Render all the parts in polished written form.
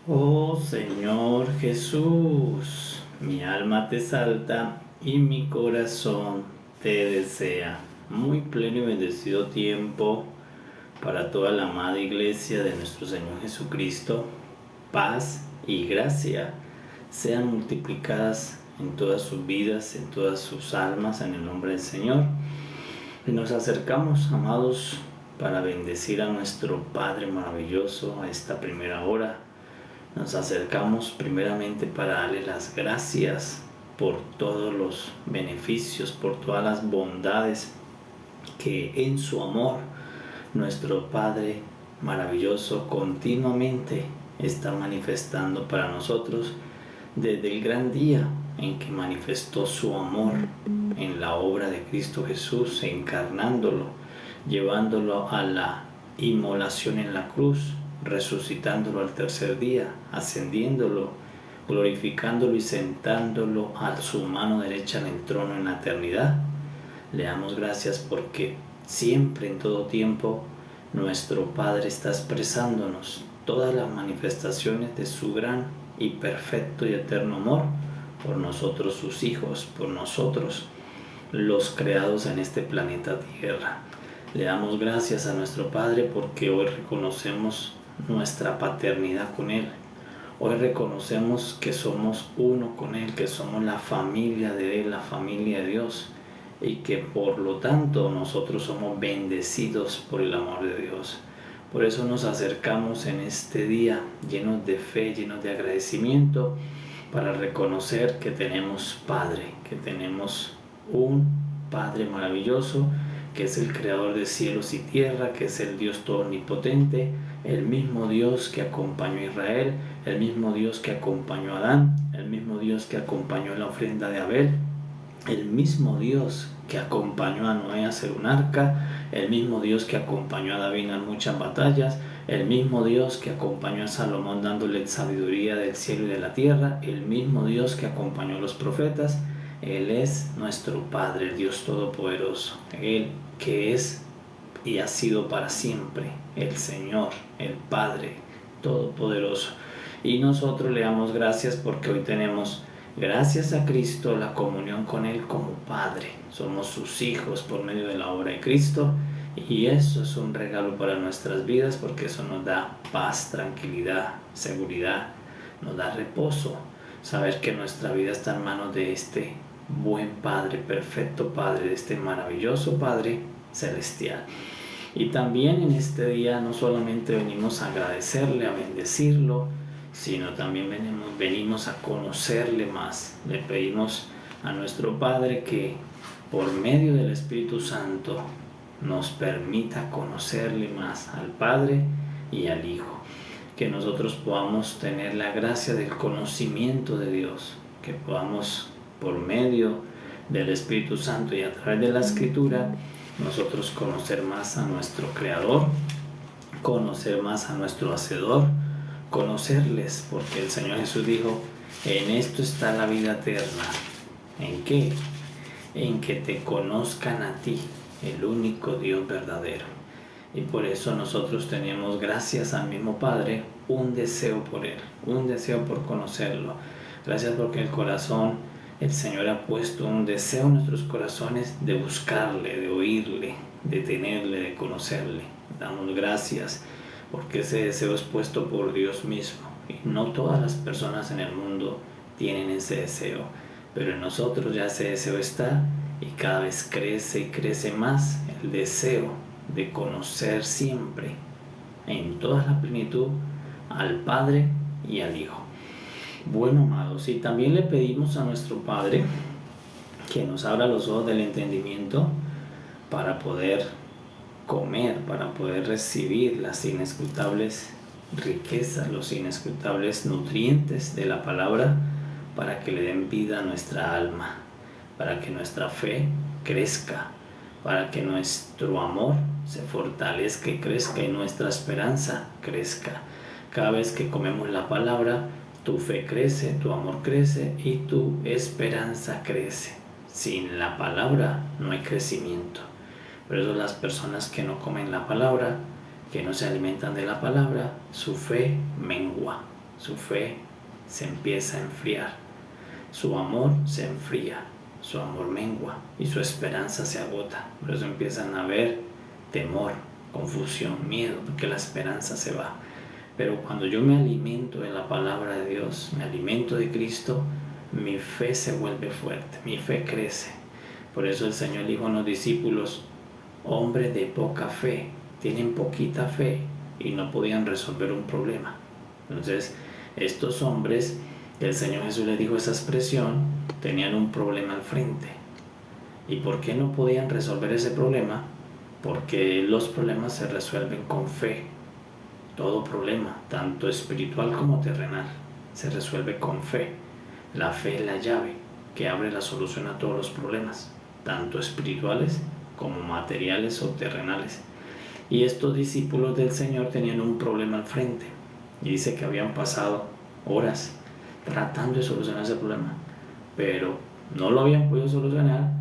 Oh Señor Jesús, mi alma te exalta y mi corazón te desea. Muy pleno y bendecido tiempo para toda la amada iglesia de nuestro Señor Jesucristo. Paz y gracia sean multiplicadas en todas sus vidas, en todas sus almas, en el nombre del Señor. Y nos acercamos, amados, para bendecir a nuestro Padre maravilloso a esta primera hora. Nos acercamos primeramente para darle las gracias por todos los beneficios, por todas las bondades que en su amor nuestro Padre maravilloso continuamente está manifestando para nosotros desde el gran día en que manifestó su amor en la obra de Cristo Jesús, encarnándolo, llevándolo a la inmolación en la cruz, resucitándolo al tercer día, ascendiéndolo, glorificándolo y sentándolo a su mano derecha en el trono en la eternidad. Le damos gracias porque siempre, en todo tiempo, nuestro Padre está expresándonos todas las manifestaciones de su gran y perfecto y eterno amor por nosotros sus hijos, por nosotros los creados en este planeta Tierra. Le damos gracias a nuestro Padre porque hoy reconocemos nuestra paternidad con Él. Hoy reconocemos que somos uno con Él, que somos la familia de Él, la familia de Dios, y que por lo tanto nosotros somos bendecidos por el amor de Dios. Por eso nos acercamos en este día llenos de fe, llenos de agradecimiento, para reconocer que tenemos Padre, que tenemos un Padre maravilloso, que es el creador de cielos y tierra, que es el Dios todo omnipotente, el mismo Dios que acompañó a Israel, el mismo Dios que acompañó a Adán, el mismo Dios que acompañó la ofrenda de Abel, el mismo Dios que acompañó a Noé a hacer un arca, el mismo Dios que acompañó a David en muchas batallas, el mismo Dios que acompañó a Salomón dándole sabiduría del cielo y de la tierra, el mismo Dios que acompañó a los profetas. Él es nuestro Padre, el Dios Todopoderoso, Él que es y ha sido para siempre el Señor, el Padre Todopoderoso. Y nosotros le damos gracias porque hoy tenemos, gracias a Cristo, la comunión con Él como Padre. Somos sus hijos por medio de la obra de Cristo, y eso es un regalo para nuestras vidas porque eso nos da paz, tranquilidad, seguridad, nos da reposo, saber que nuestra vida está en manos de este buen Padre, perfecto Padre, de este maravilloso Padre celestial. Y también en este día no solamente venimos a agradecerle, a bendecirlo, sino también venimos a conocerle más. Le pedimos a nuestro Padre que por medio del Espíritu Santo nos permita conocerle más al Padre y al Hijo, que nosotros podamos tener la gracia del conocimiento de Dios, que podamos por medio del Espíritu Santo y a través de la Escritura nosotros conocer más a nuestro Creador, conocer más a nuestro Hacedor, conocerles, porque el Señor Jesús dijo: en esto está la vida eterna. ¿En qué? En que te conozcan a ti, el único Dios verdadero. Y por eso nosotros tenemos, gracias al mismo Padre, un deseo por Él, un deseo por conocerlo. Gracias porque el Señor ha puesto un deseo en nuestros corazones de buscarle, de oírle, de tenerle, de conocerle. Damos gracias porque ese deseo es puesto por Dios mismo, y no todas las personas en el mundo tienen ese deseo, pero en nosotros ya ese deseo está, y cada vez crece y crece más el deseo de conocer siempre, en toda la plenitud, al Padre y al Hijo. Bueno, amados, y también le pedimos a nuestro Padre que nos abra los ojos del entendimiento para poder comer, para poder recibir las inescrutables riquezas, los inescrutables nutrientes de la palabra, para que le den vida a nuestra alma, para que nuestra fe crezca, para que nuestro amor se fortalezca y crezca, y nuestra esperanza crezca. Cada vez que comemos la palabra, tu fe crece, tu amor crece y tu esperanza crece. Sin la palabra no hay crecimiento. Por eso las personas que no comen la palabra, que no se alimentan de la palabra, su fe mengua. su fe se empieza a enfriar, su amor se enfría, su amor mengua y su esperanza se agota. Por eso empiezan a haber temor, confusión, miedo, porque la esperanza se va. Pero cuando yo me alimento de la palabra de Dios, me alimento de Cristo, mi fe se vuelve fuerte, mi fe crece. Por eso el Señor dijo a los discípulos: hombres de poca fe, tienen poquita fe y no podían resolver un problema. Entonces, estos hombres, el Señor Jesús les dijo esa expresión, tenían un problema al frente. ¿Y por qué no podían resolver ese problema? Porque los problemas se resuelven con fe. Todo problema, tanto espiritual como terrenal, se resuelve con fe. La fe es la llave que abre la solución a todos los problemas, tanto espirituales como materiales o terrenales. Y estos discípulos del Señor tenían un problema al frente, y dice que habían pasado horas tratando de solucionar ese problema, pero no lo habían podido solucionar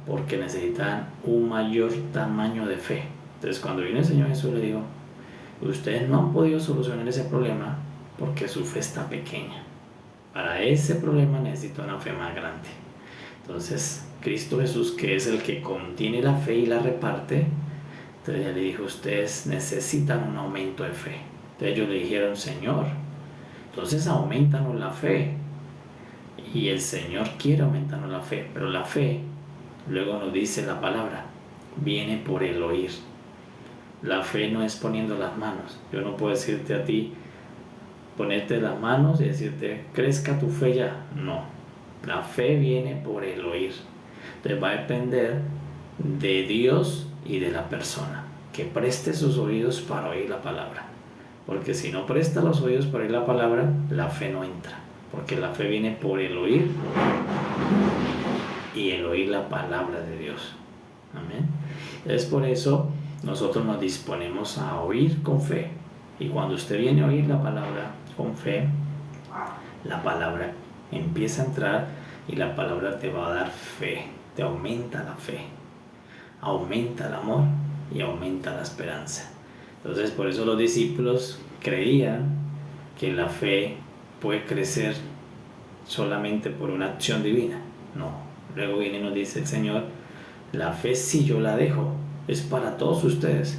porque necesitaban un mayor tamaño de fe. Entonces, cuando vino el Señor Jesús, le dijo: ustedes no han podido solucionar ese problema porque su fe está pequeña. Para ese problema necesito una fe más grande. Entonces, Cristo Jesús, que es el que contiene la fe y la reparte, entonces ya le dijo: ustedes necesitan un aumento de fe. Entonces ellos le dijeron: Señor, entonces aumentanos la fe. Y el Señor quiere aumentarnos la fe, pero la fe, luego nos dice la palabra, viene por el oír. La fe no es poniendo las manos. Yo no puedo decirte a ti, ponerte las manos y decirte: crezca tu fe ya. No, la fe viene por el oír. Entonces va a depender de Dios y de la persona, que preste sus oídos para oír la palabra. Porque si no presta los oídos para oír la palabra, la fe no entra. Porque la fe viene por el oír, y el oír la palabra de Dios. Amén. Es por eso nosotros nos disponemos a oír con fe. Y cuando usted viene a oír la palabra con fe, la palabra empieza a entrar y la palabra te va a dar fe, te aumenta la fe, aumenta el amor y aumenta la esperanza. Entonces, por eso los discípulos creían que la fe puede crecer solamente por una acción divina. No, luego viene y nos dice el Señor: la fe, si yo la dejo, es para todos ustedes,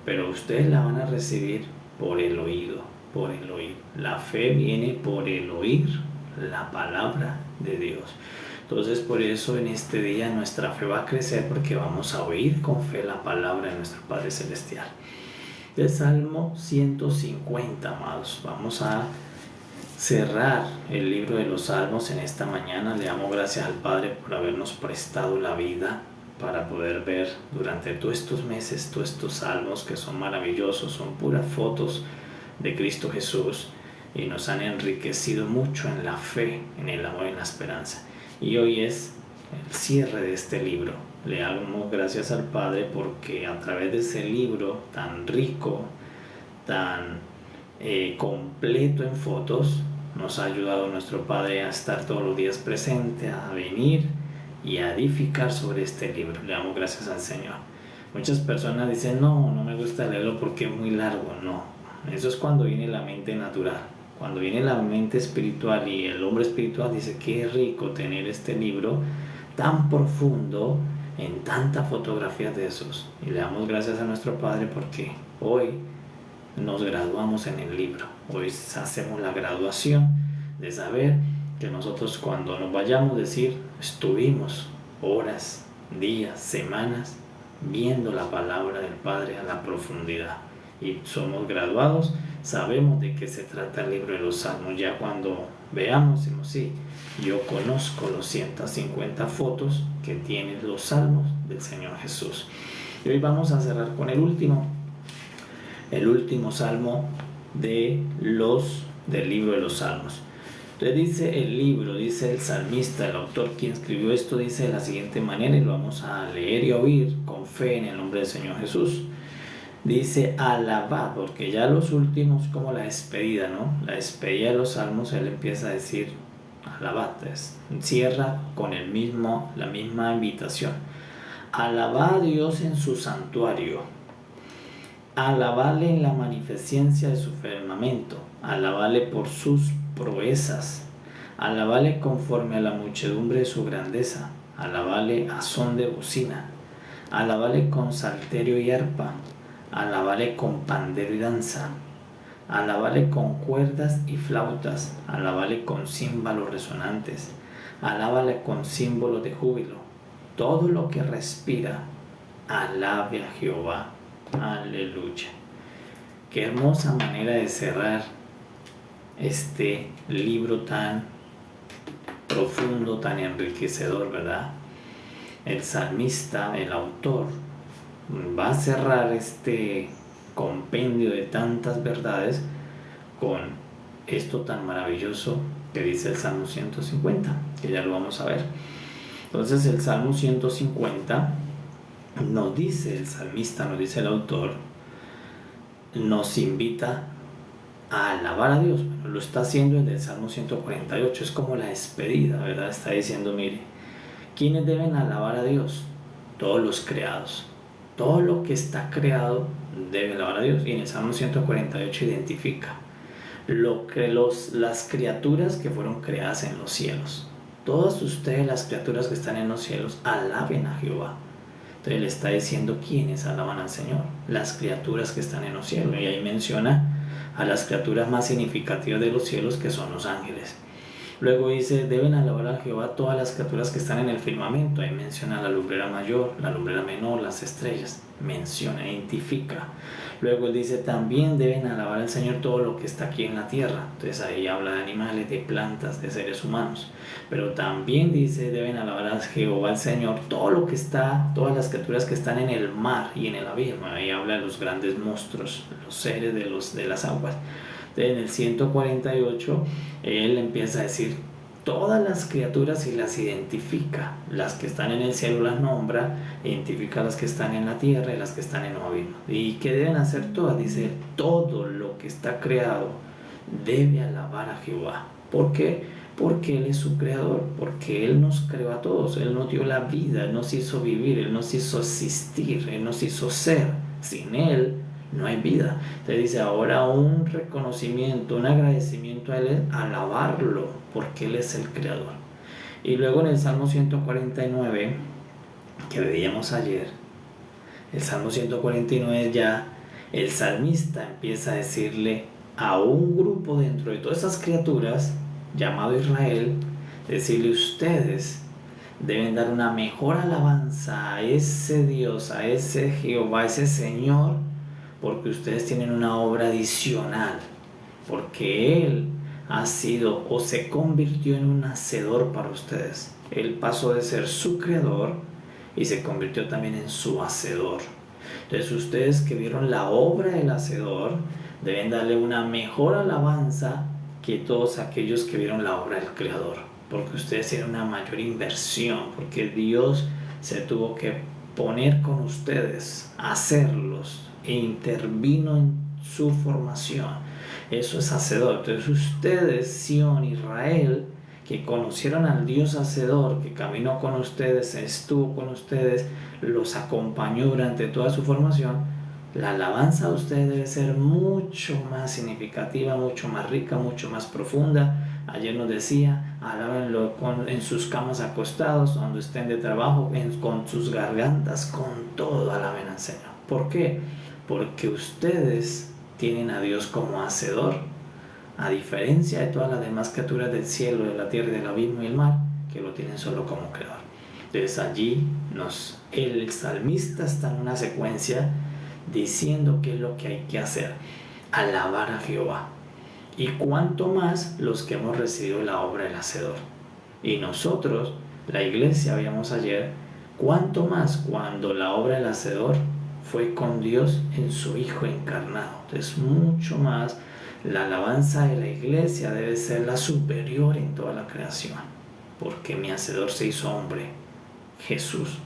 pero ustedes la van a recibir por el oído, por el oír. La fe viene por el oír la palabra de Dios. Entonces, por eso en este día nuestra fe va a crecer, porque vamos a oír con fe la palabra de nuestro Padre Celestial. El Salmo 150, amados. Vamos a cerrar el libro de los Salmos en esta mañana. Le damos gracias al Padre por habernos prestado la vida para poder ver durante todos estos meses, todos estos salmos que son maravillosos, son puras fotos de Cristo Jesús y nos han enriquecido mucho en la fe, en el amor y en la esperanza. Y hoy es el cierre de este libro. Le damos gracias al Padre porque a través de ese libro tan rico, tan completo en fotos, nos ha ayudado nuestro Padre a estar todos los días presente, a venir y a edificar sobre este libro. Le damos gracias al Señor. Muchas personas dicen: no me gusta leerlo porque es muy largo. No, eso es cuando viene la mente natural. Cuando viene la mente espiritual y el hombre espiritual dice: qué rico tener este libro tan profundo, en tantas fotografías de Jesús. Y le damos gracias a nuestro Padre porque hoy nos graduamos en el libro. Hoy hacemos la graduación de saber que nosotros, cuando nos vayamos, decir: estuvimos horas, días, semanas viendo la palabra del Padre a la profundidad, y somos graduados, sabemos de qué se trata el libro de los Salmos. Ya cuando veamos, decimos: sí, yo conozco los 150 fotos que tienen los Salmos del Señor Jesús. Y hoy vamos a cerrar con el último Salmo del libro de los Salmos. Entonces dice el salmista, el autor, quien escribió esto, dice de la siguiente manera, y lo vamos a leer y a oír con fe en el nombre del Señor Jesús. Dice: alabad, porque ya los últimos, como la despedida, ¿no? La despedida de los Salmos, él empieza a decir: alabad, cierra con la misma invitación. Alabad a Dios en su santuario, alabadle en la magnificencia de su firmamento, alabale por sus proezas, alabale conforme a la muchedumbre de su grandeza, alabale a son de bocina, alabale con salterio y arpa, alabale con pandero y danza, alabale con cuerdas y flautas, alabale con címbalos resonantes, alábale con símbolos de júbilo. Todo lo que respira, alabe a Jehová. Aleluya. Qué hermosa manera de cerrar este libro tan profundo, tan enriquecedor, ¿verdad? El salmista, el autor, va a cerrar este compendio de tantas verdades con esto tan maravilloso que dice el Salmo 150, que ya lo vamos a ver. Entonces el Salmo 150 nos dice el salmista, nos dice el autor, nos invita a alabar a Dios. Bueno, lo está haciendo desde el Salmo 148, es como la despedida, ¿verdad? Está diciendo, mire, ¿quiénes deben alabar a Dios? Todos los creados. Todo lo que está creado debe alabar a Dios. Y en el Salmo 148 identifica las criaturas que fueron creadas en los cielos. Todas ustedes, las criaturas que están en los cielos, alaben a Jehová. Entonces le está diciendo quiénes alaban al Señor, las criaturas que están en los cielos. Y ahí menciona a las criaturas más significativas de los cielos, que son los ángeles. Luego dice, deben alabar a Jehová todas las criaturas que están en el firmamento. Ahí menciona la lumbrera mayor, la lumbrera menor, las estrellas. Menciona, identifica. Luego él dice, también deben alabar al Señor todo lo que está aquí en la tierra. Entonces ahí habla de animales, de plantas, de seres humanos. Pero también dice, deben alabar a Jehová al Señor todo lo que está, todas las criaturas que están en el mar y en el abismo. Ahí habla de los grandes monstruos, los seres de las aguas. En el 148 él empieza a decir todas las criaturas y las identifica. Las que están en el cielo las nombra, identifica las que están en la tierra y las que están en el abismo. ¿Y qué deben hacer todas? Dice, todo lo que está creado debe alabar a Jehová. ¿Por qué? Porque Él es su creador, porque Él nos creó a todos, Él nos dio la vida, Él nos hizo vivir, Él nos hizo existir, Él nos hizo ser. Sin Él no hay vida. Entonces dice, ahora un reconocimiento, un agradecimiento a Él es alabarlo, porque Él es el creador. Y luego en el Salmo 149, que veíamos ayer, el Salmo 149 ya, el salmista empieza a decirle a un grupo dentro de todas esas criaturas, llamado Israel, decirle, ustedes deben dar una mejor alabanza a ese Dios, a ese Jehová, a ese Señor, porque ustedes tienen una obra adicional, porque Él ha sido o se convirtió en un hacedor para ustedes. Él pasó de ser su creador y se convirtió también en su hacedor. Entonces ustedes que vieron la obra del hacedor deben darle una mejor alabanza que todos aquellos que vieron la obra del creador, porque ustedes tienen una mayor inversión, porque Dios se tuvo que poner con ustedes, hacerlos, e intervino en su formación. Eso es hacedor. Entonces ustedes, Sión, Israel, que conocieron al Dios hacedor, que caminó con ustedes, estuvo con ustedes, los acompañó durante toda su formación, la alabanza de ustedes debe ser mucho más significativa, mucho más rica, mucho más profunda. Ayer nos decía, alábenlo en sus camas acostados, cuando estén de trabajo, con sus gargantas, con todo alaben al Señor. ¿Por qué? Porque ustedes tienen a Dios como hacedor, a diferencia de todas las demás criaturas del cielo, de la tierra, del abismo y el mar, que lo tienen solo como creador. Entonces allí el salmista está en una secuencia diciendo qué es lo que hay que hacer: alabar a Jehová. Y cuánto más los que hemos recibido la obra del hacedor. Y nosotros, la iglesia, veíamos ayer, cuánto más cuando la obra del hacedor fue con Dios en su Hijo encarnado. Entonces mucho más la alabanza de la iglesia debe ser la superior en toda la creación, porque mi hacedor se hizo hombre. Jesús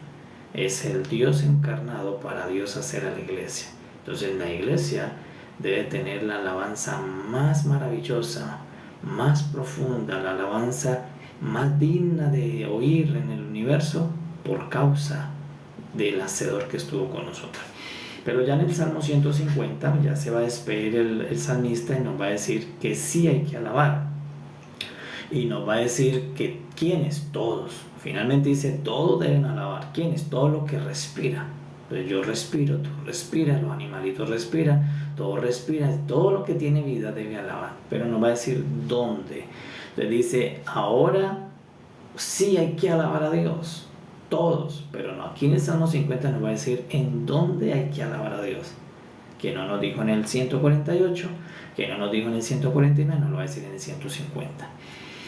es el Dios encarnado para Dios hacer a la iglesia. Entonces la iglesia debe tener la alabanza más maravillosa, más profunda, la alabanza más digna de oír en el universo, por causa del hacedor que estuvo con nosotros. Pero ya en el Salmo 150 ya se va a despedir el salmista y nos va a decir que sí hay que alabar. Y nos va a decir que ¿quiénes? Todos. Finalmente dice, todos deben alabar. ¿Quiénes? Todo lo que respira. Entonces yo respiro, tú respiras, los animalitos respiran, todo respira, todo lo que tiene vida debe alabar. Pero nos va a decir dónde. Entonces dice, ahora sí hay que alabar a Dios. Todos. Pero no, aquí en el Salmo 50 nos va a decir en dónde hay que alabar a Dios. Que no nos dijo en el 148, que no nos dijo en el 149, nos lo va a decir en el 150.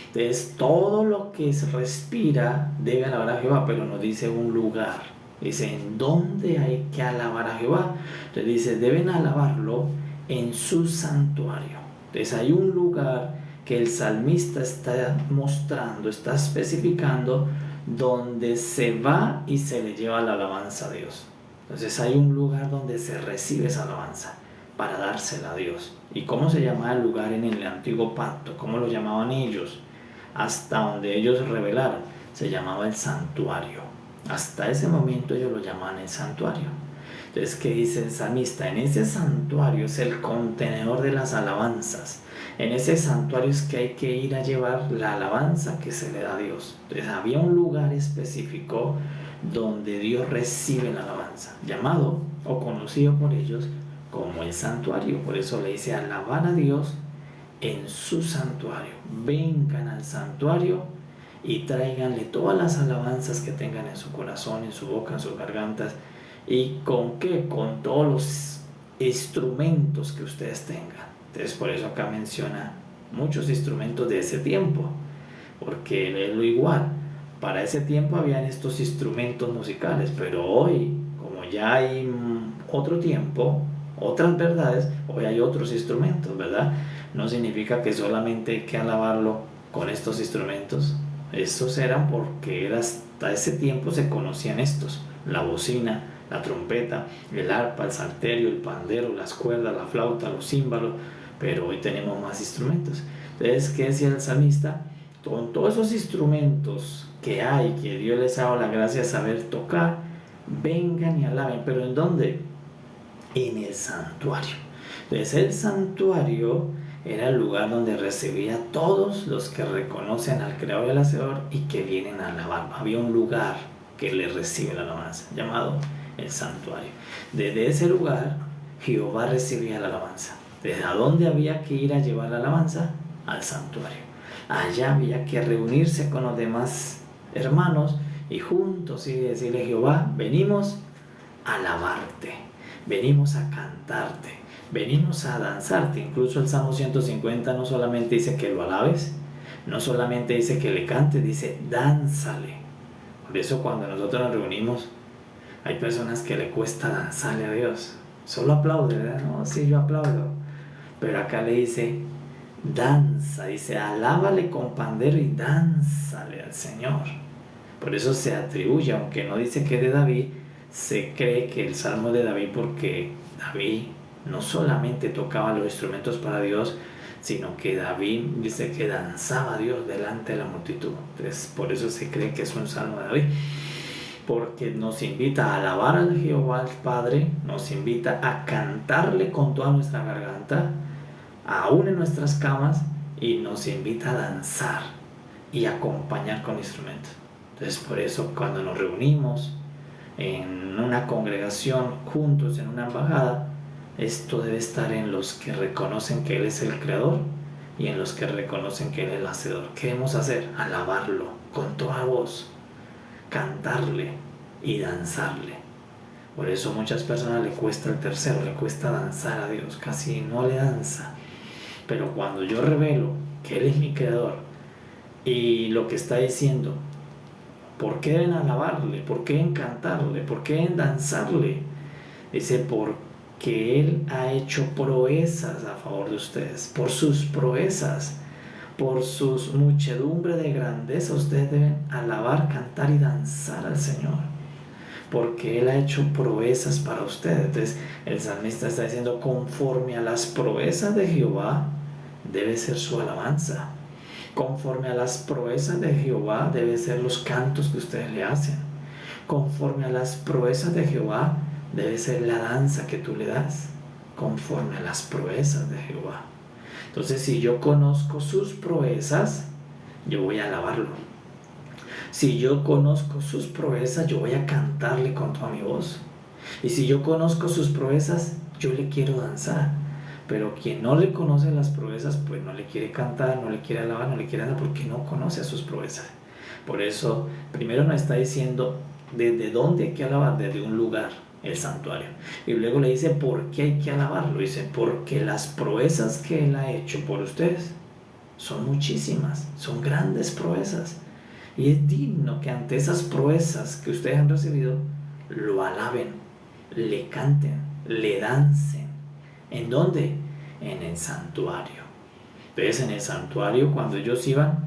Entonces todo lo que se respira debe alabar a Jehová, pero nos dice un lugar. Dice en dónde hay que alabar a Jehová. Entonces dice deben alabarlo en su santuario. Entonces hay un lugar que el salmista está mostrando, está especificando, donde se va y se le lleva la alabanza a Dios. Entonces hay un lugar donde se recibe esa alabanza para dársela a Dios. ¿Y cómo se llamaba el lugar en el antiguo pacto? ¿Cómo lo llamaban ellos? Hasta donde ellos revelaron, se llamaba el santuario. Hasta ese momento ellos lo llamaban el santuario. Entonces, ¿qué dice el salmista? En ese santuario es el contenedor de las alabanzas. En ese santuario es que hay que ir a llevar la alabanza que se le da a Dios. Entonces había un lugar específico donde Dios recibe la alabanza, llamado o conocido por ellos como el santuario. Por eso le dice alabar a Dios en su santuario. Vengan al santuario y tráiganle todas las alabanzas que tengan en su corazón, en su boca, en sus gargantas. ¿Y con qué? Con todos los instrumentos que ustedes tengan. Entonces por eso acá menciona muchos instrumentos de ese tiempo, porque es lo igual. Para ese tiempo habían estos instrumentos musicales, pero hoy, como ya hay otro tiempo, otras verdades, hoy hay otros instrumentos, ¿verdad? No significa que solamente hay que alabarlo con estos instrumentos. Estos eran porque hasta ese tiempo se conocían estos: la bocina, la trompeta, el arpa, el salterio, el pandero, las cuerdas, la flauta, los címbalos. Pero hoy tenemos más instrumentos. Entonces, ¿qué decía el salmista? Con todos esos instrumentos que hay, que Dios les ha dado la gracia de saber tocar, vengan y alaben. ¿Pero en dónde? En el santuario. Entonces el santuario era el lugar donde recibía a todos los que reconocen al Creador y al Hacedor y que vienen a alabar. Había un lugar que le recibe la alabanza, llamado el santuario. Desde ese lugar Jehová recibía la alabanza. ¿Desde a dónde había que ir a llevar la alabanza? Al santuario. Allá había que reunirse con los demás hermanos y juntos y decirle: Jehová, venimos a alabarte, venimos a cantarte, venimos a danzarte. Incluso el Salmo 150 no solamente dice que lo alabes, no solamente dice que le cantes, dice dánzale. Por eso cuando nosotros nos reunimos, hay personas que le cuesta danzarle a Dios. Solo aplaude, ¿verdad? No, sí, yo aplaudo. Pero acá le dice danza, dice alábale con pandero y dánzale al Señor. Por eso se atribuye, aunque no dice que es de David, se cree que el salmo es de David porque David no solamente tocaba los instrumentos para Dios, sino que David dice que danzaba a Dios delante de la multitud. Entonces por eso se cree que es un salmo de David, porque nos invita a alabar a Jehová el Padre, nos invita a cantarle con toda nuestra garganta, aún en nuestras camas, y nos invita a danzar y acompañar con instrumentos. Entonces por eso cuando nos reunimos en una congregación juntos en una embajada, esto debe estar en los que reconocen que Él es el Creador y en los que reconocen que Él es el Hacedor. ¿Qué debemos hacer? Alabarlo con toda voz, cantarle y danzarle. Por eso a muchas personas le cuesta el tercero, le cuesta danzar a Dios, casi no le danza. Pero cuando yo revelo que Él es mi Creador y lo que está diciendo, ¿por qué deben alabarle? ¿Por qué deben cantarle? ¿Por qué deben danzarle? Dice, porque Él ha hecho proezas a favor de ustedes. Por sus proezas, por sus muchedumbre de grandeza, ustedes deben alabar, cantar y danzar al Señor. Porque Él ha hecho proezas para ustedes. Entonces el salmista está diciendo, conforme a las proezas de Jehová debe ser su alabanza. Conforme a las proezas de Jehová deben ser los cantos que ustedes le hacen. Conforme a las proezas de Jehová debe ser la danza que tú le das conforme a las proezas de Jehová. Entonces, si yo conozco sus proezas, yo voy a alabarlo. Si yo conozco sus proezas, yo voy a cantarle con toda mi voz. Y si yo conozco sus proezas, yo le quiero danzar. Pero quien no le conoce las proezas, pues no le quiere cantar, no le quiere alabar, no le quiere dar, porque no conoce a sus proezas. Por eso, primero nos está diciendo desde dónde hay que alabar, desde un lugar, el santuario. Y luego le dice por qué hay que alabarlo. Dice, porque las proezas que Él ha hecho por ustedes son muchísimas, son grandes proezas. Y es digno que ante esas proezas que ustedes han recibido, lo alaben, le canten, le dancen. ¿En dónde? En el santuario. Entonces, en el santuario, cuando ellos iban,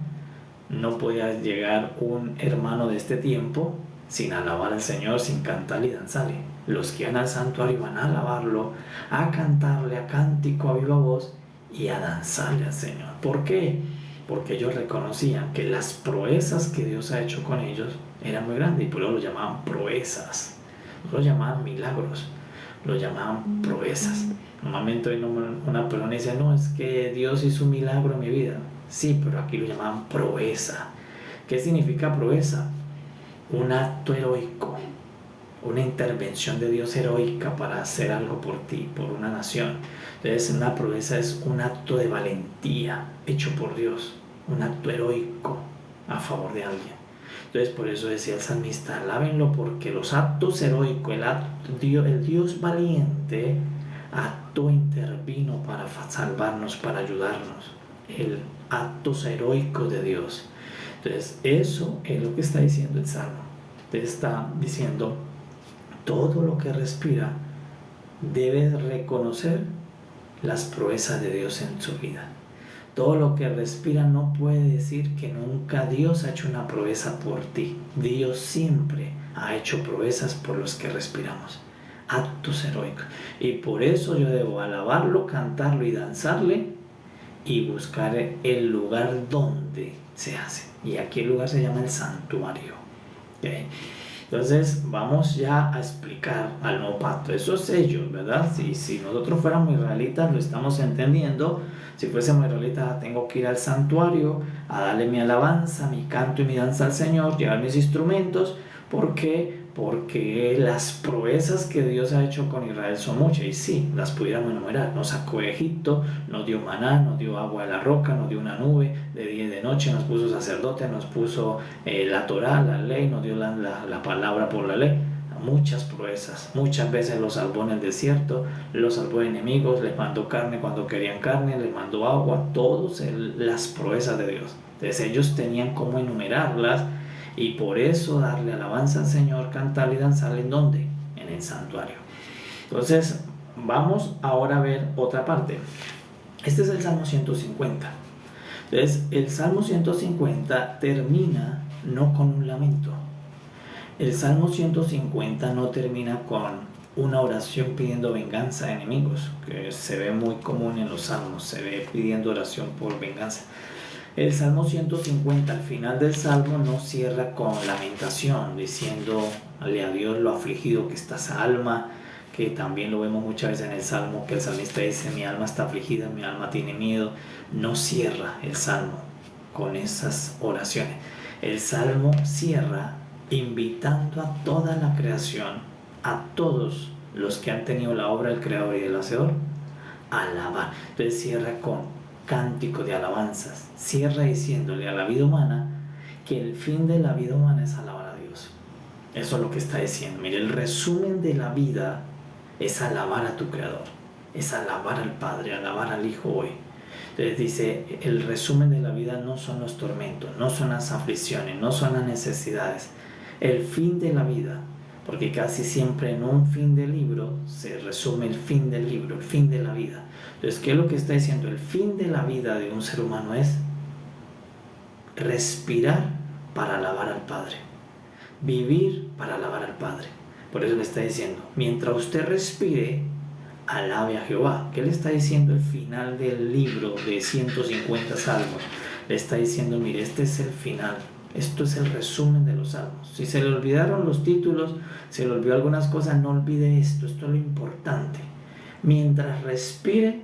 no podía llegar un hermano de este tiempo sin alabar al Señor, sin cantarle y danzarle. Los que iban al santuario iban a alabarlo, a cantarle, a cántico, a viva voz y a danzarle al Señor. ¿Por qué? Porque ellos reconocían que las proezas que Dios ha hecho con ellos eran muy grandes y por eso lo llamaban proezas. No lo llamaban milagros, lo llamaban proezas. Normalmente una persona dice, no, es que Dios hizo un milagro en mi vida. Sí, pero aquí lo llamaban proeza. ¿Qué significa proeza? Un acto heroico, una intervención de Dios heroica para hacer algo por ti, por una nación. Entonces, una proeza es un acto de valentía hecho por Dios, un acto heroico a favor de alguien. Entonces, por eso decía el salmista, alábenlo porque los actos heroicos, el Dios valiente, acto intervino para salvarnos, para ayudarnos. El actos heroicos de Dios. Entonces, eso es lo que está diciendo el Salmo. Te está diciendo, todo lo que respira debe reconocer las proezas de Dios en su vida. Todo lo que respira no puede decir que nunca Dios ha hecho una proeza por ti. Dios siempre ha hecho proezas por los que respiramos. Actos heroicos. Y por eso yo debo alabarlo, cantarlo y danzarle y buscar el lugar donde se hace. Y aquí el lugar se llama el santuario. ¿Okay? Entonces vamos ya a explicar al nuevo pacto. Esos sellos, ¿verdad? Si nosotros fuéramos israelitas lo estamos entendiendo. Si fuésemos israelitas tengo que ir al santuario a darle mi alabanza, mi canto y mi danza al Señor, llevar mis instrumentos. ¿Por qué? Porque las proezas que Dios ha hecho con Israel son muchas, y sí, las pudiéramos enumerar. Nos sacó de Egipto, nos dio maná, nos dio agua de la roca, nos dio una nube de día y de noche, nos puso sacerdote, nos puso la Torá, la ley, nos dio la palabra por la ley. Muchas proezas, muchas veces los salvó en el desierto, los salvó de enemigos, les mandó carne cuando querían carne, les mandó agua, todas las proezas de Dios. Entonces ellos tenían cómo enumerarlas. Y por eso darle alabanza al Señor, cantarle y danzarle, ¿en dónde? En el santuario. Entonces, vamos ahora a ver otra parte. Este es el Salmo 150. Entonces, el Salmo 150 termina no con un lamento. El Salmo 150 no termina con una oración pidiendo venganza a enemigos, que se ve muy común en los salmos, se ve pidiendo oración por venganza. El Salmo 150, al final del Salmo, no cierra con lamentación, diciéndole a Dios lo afligido que está esa alma, que también lo vemos muchas veces en el Salmo, que el salmista dice, mi alma está afligida, mi alma tiene miedo. No cierra el Salmo con esas oraciones. El Salmo cierra invitando a toda la creación, a todos los que han tenido la obra del Creador y del Hacedor, a alabar. Entonces cierra con cántico de alabanzas, cierra diciéndole a la vida humana que el fin de la vida humana es alabar a Dios. Eso es lo que está diciendo. Mire, el resumen de la vida es alabar a tu Creador, es alabar al Padre, alabar al Hijo hoy. Entonces dice, el resumen de la vida no son los tormentos, no son las aflicciones, no son las necesidades. El fin de la vida, porque casi siempre en un fin del libro se resume el fin del libro, el fin de la vida. Entonces, ¿qué es lo que está diciendo? El fin de la vida de un ser humano es respirar para alabar al Padre, vivir para alabar al Padre. Por eso le está diciendo, mientras usted respire, alabe a Jehová. ¿Qué le está diciendo el final del libro de 150 salmos? Le está diciendo, mire, este es el final. Esto es el resumen de los salmos. Si se le olvidaron los títulos, se le olvidó algunas cosas, no olvide esto. Esto es lo importante. Mientras respire,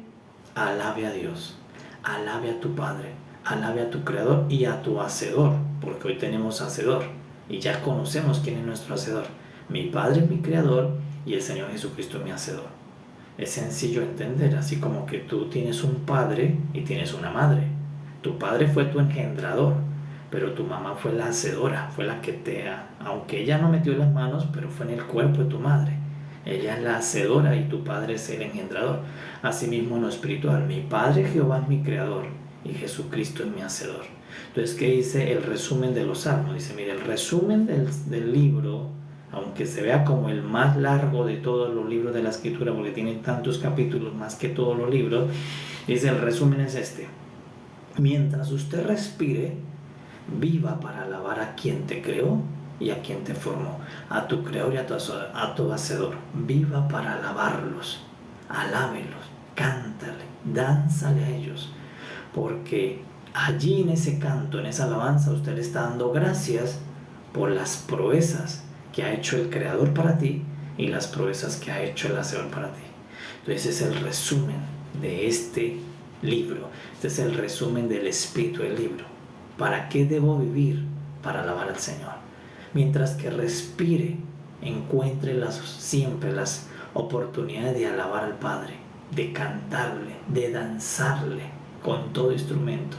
alabe a Dios, alabe a tu Padre, alabe a tu Creador y a tu Hacedor, porque hoy tenemos Hacedor y ya conocemos quién es nuestro Hacedor. Mi Padre es mi Creador y el Señor Jesucristo es mi Hacedor. Es sencillo entender, así como que tú tienes un padre y tienes una madre. Tu padre fue tu engendrador, pero tu mamá fue la hacedora, fue la que aunque ella no metió las manos, pero fue en el cuerpo de tu madre. Ella es la hacedora y tu padre es el engendrador. Asimismo en lo espiritual, mi Padre Jehová es mi creador y Jesucristo es mi hacedor. Entonces, ¿qué dice el resumen de los salmos? Dice, mire, el resumen del libro, aunque se vea como el más largo de todos los libros de la Escritura, porque tiene tantos capítulos más que todos los libros, dice, el resumen es este: mientras usted respire, viva para alabar a quien te creó y a quien te formó, a tu creador y a tu hacedor. Viva para alabarlos, alábelos, cántale, dánzale a ellos, porque allí en ese canto, en esa alabanza, usted le está dando gracias por las proezas que ha hecho el Creador para ti y las proezas que ha hecho el Hacedor para ti. Entonces es el resumen de este libro. Este es el resumen del espíritu del libro. ¿Para qué debo vivir? Para alabar al Señor. Mientras que respire, encuentre siempre las oportunidades de alabar al Padre, de cantarle, de danzarle con todo instrumento.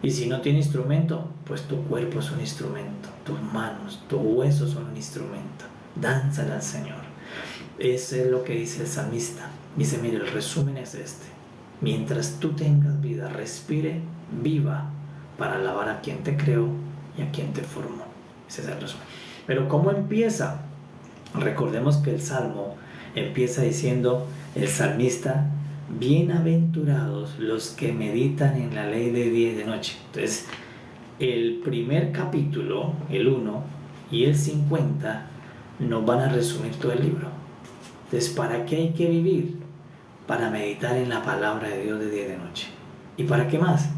Y si no tiene instrumento, pues tu cuerpo es un instrumento, tus manos, tus huesos son un instrumento. Dánzale al Señor. Eso es lo que dice el salmista. Dice, mire, el resumen es este: mientras tú tengas vida, respire, viva para alabar a quien te creó y a quien te formó. Ese es el resumen. Pero ¿cómo empieza? Recordemos que el salmo empieza diciendo el salmista: bienaventurados los que meditan en la ley de día y de noche. Entonces, el primer capítulo, el 1 y el 50, nos van a resumir todo el libro. Entonces, ¿para qué hay que vivir? Para meditar en la palabra de Dios de día y de noche. ¿Y para qué más?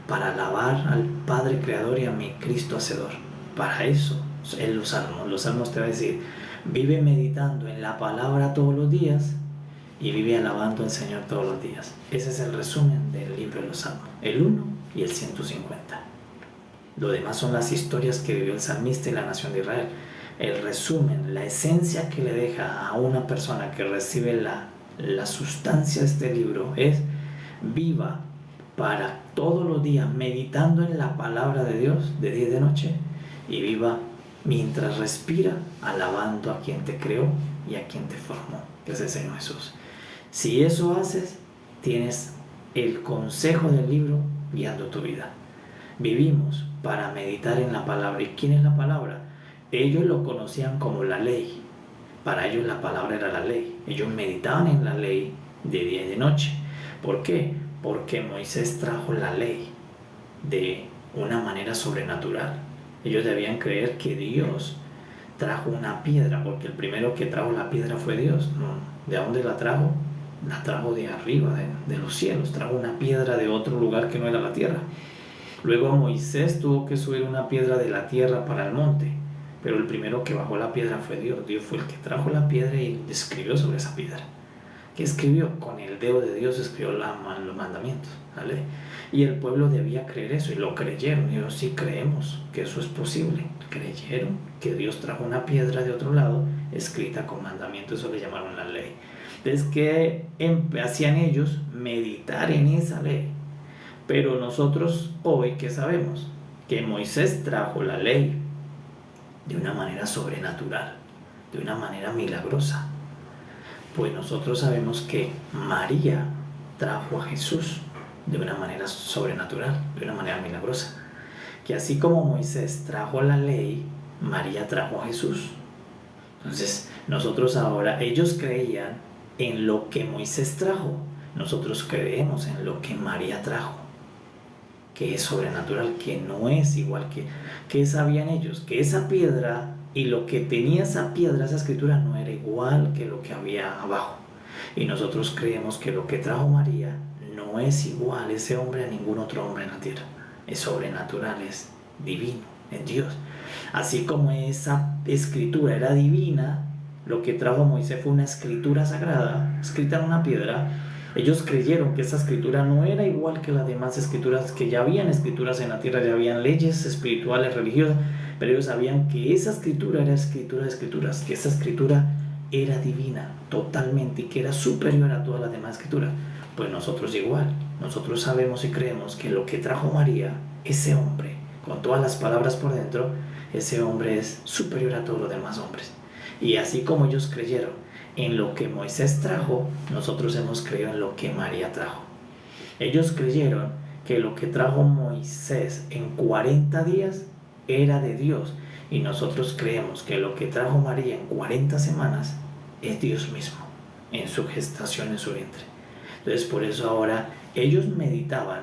Para alabar al Padre Creador y a mi Cristo Hacedor. Para eso en los salmos. Los salmos te va a decir: vive meditando en la palabra todos los días y vive alabando al Señor todos los días. Ese es el resumen del libro de los salmos, el 1 y el 150. Lo demás son las historias que vivió el salmista y la nación de Israel. El resumen, la esencia que le deja a una persona que recibe la sustancia de este libro es: viva para todos los días meditando en la palabra de Dios de día y de noche, y viva mientras respira alabando a quien te creó y a quien te formó, que es el Señor Jesús. Si eso haces, tienes el consejo del libro guiando tu vida. Vivimos para meditar en la palabra. ¿Y quién es la palabra? Ellos lo conocían como la ley. Para ellos la palabra era la ley. Ellos meditaban en la ley de día y de noche. ¿Por qué? Porque Moisés trajo la ley de una manera sobrenatural. Ellos debían creer que Dios trajo una piedra, porque el primero que trajo la piedra fue Dios. ¿De dónde la trajo? La trajo de arriba, de los cielos. Trajo una piedra de otro lugar que no era la tierra. Luego Moisés tuvo que subir una piedra de la tierra para el monte, pero el primero que bajó la piedra fue Dios. Dios fue el que trajo la piedra y escribió sobre esa piedra. ¿Qué escribió? Con el dedo de Dios escribió los mandamientos, ¿vale? Y el pueblo debía creer eso, y lo creyeron. Y ellos sí creemos que eso es posible. Creyeron que Dios trajo una piedra de otro lado escrita con mandamientos. Eso le llamaron la ley. Entonces, ¿qué hacían ellos? Meditar en esa ley. Pero nosotros hoy, ¿qué sabemos? Que Moisés trajo la ley de una manera sobrenatural, de una manera milagrosa. Pues nosotros sabemos que María trajo a Jesús de una manera sobrenatural, de una manera milagrosa. Que así como Moisés trajo la ley, María trajo a Jesús. Entonces, nosotros ahora, ellos creían en lo que Moisés trajo, nosotros creemos en lo que María trajo, que es sobrenatural, que no es igual que sabían ellos, que esa piedra y lo que tenía esa piedra, esa escritura, no era igual que lo que había abajo. Y nosotros creemos que lo que trajo María no es igual ese hombre a ningún otro hombre en la tierra. Es sobrenatural, es divino, en Dios. Así como esa escritura era divina, lo que trajo Moisés fue una escritura sagrada, escrita en una piedra. Ellos creyeron que esa escritura no era igual que las demás escrituras, que ya habían escrituras en la tierra, ya habían leyes espirituales, religiosas, pero ellos sabían que esa escritura era escritura de escrituras, que esa escritura era divina totalmente y que era superior a todas las demás escrituras. Pues nosotros igual, nosotros sabemos y creemos que lo que trajo María, ese hombre, con todas las palabras por dentro, ese hombre es superior a todos los demás hombres. Y así como ellos creyeron en lo que Moisés trajo, nosotros hemos creído en lo que María trajo. Ellos creyeron que lo que trajo Moisés en 40 días era de Dios, y nosotros creemos que lo que trajo María en 40 semanas es Dios mismo, en su gestación, en su vientre. Entonces por eso ahora ellos meditaban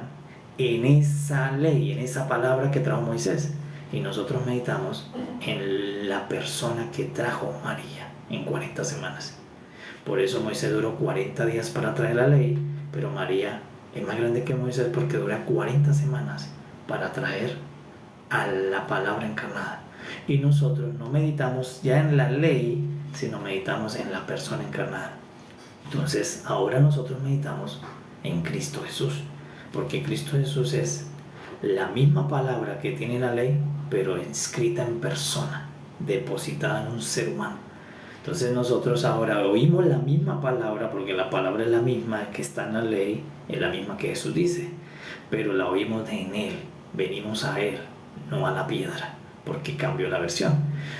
en esa ley, en esa palabra que trajo Moisés, y nosotros meditamos en la persona que trajo María en 40 semanas. Por eso Moisés duró 40 días para traer la ley, pero María es más grande que Moisés porque dura 40 semanas para traer a la palabra encarnada. Y nosotros no meditamos ya en la ley, sino meditamos en la persona encarnada. Entonces ahora nosotros meditamos en Cristo Jesús, porque Cristo Jesús es la misma palabra que tiene la ley, pero escrita en persona, depositada en un ser humano. Entonces nosotros ahora oímos la misma palabra, porque la palabra es la misma que está en la ley, es la misma que Jesús dice, pero la oímos en Él, venimos a Él, no a la piedra, porque cambió la versión.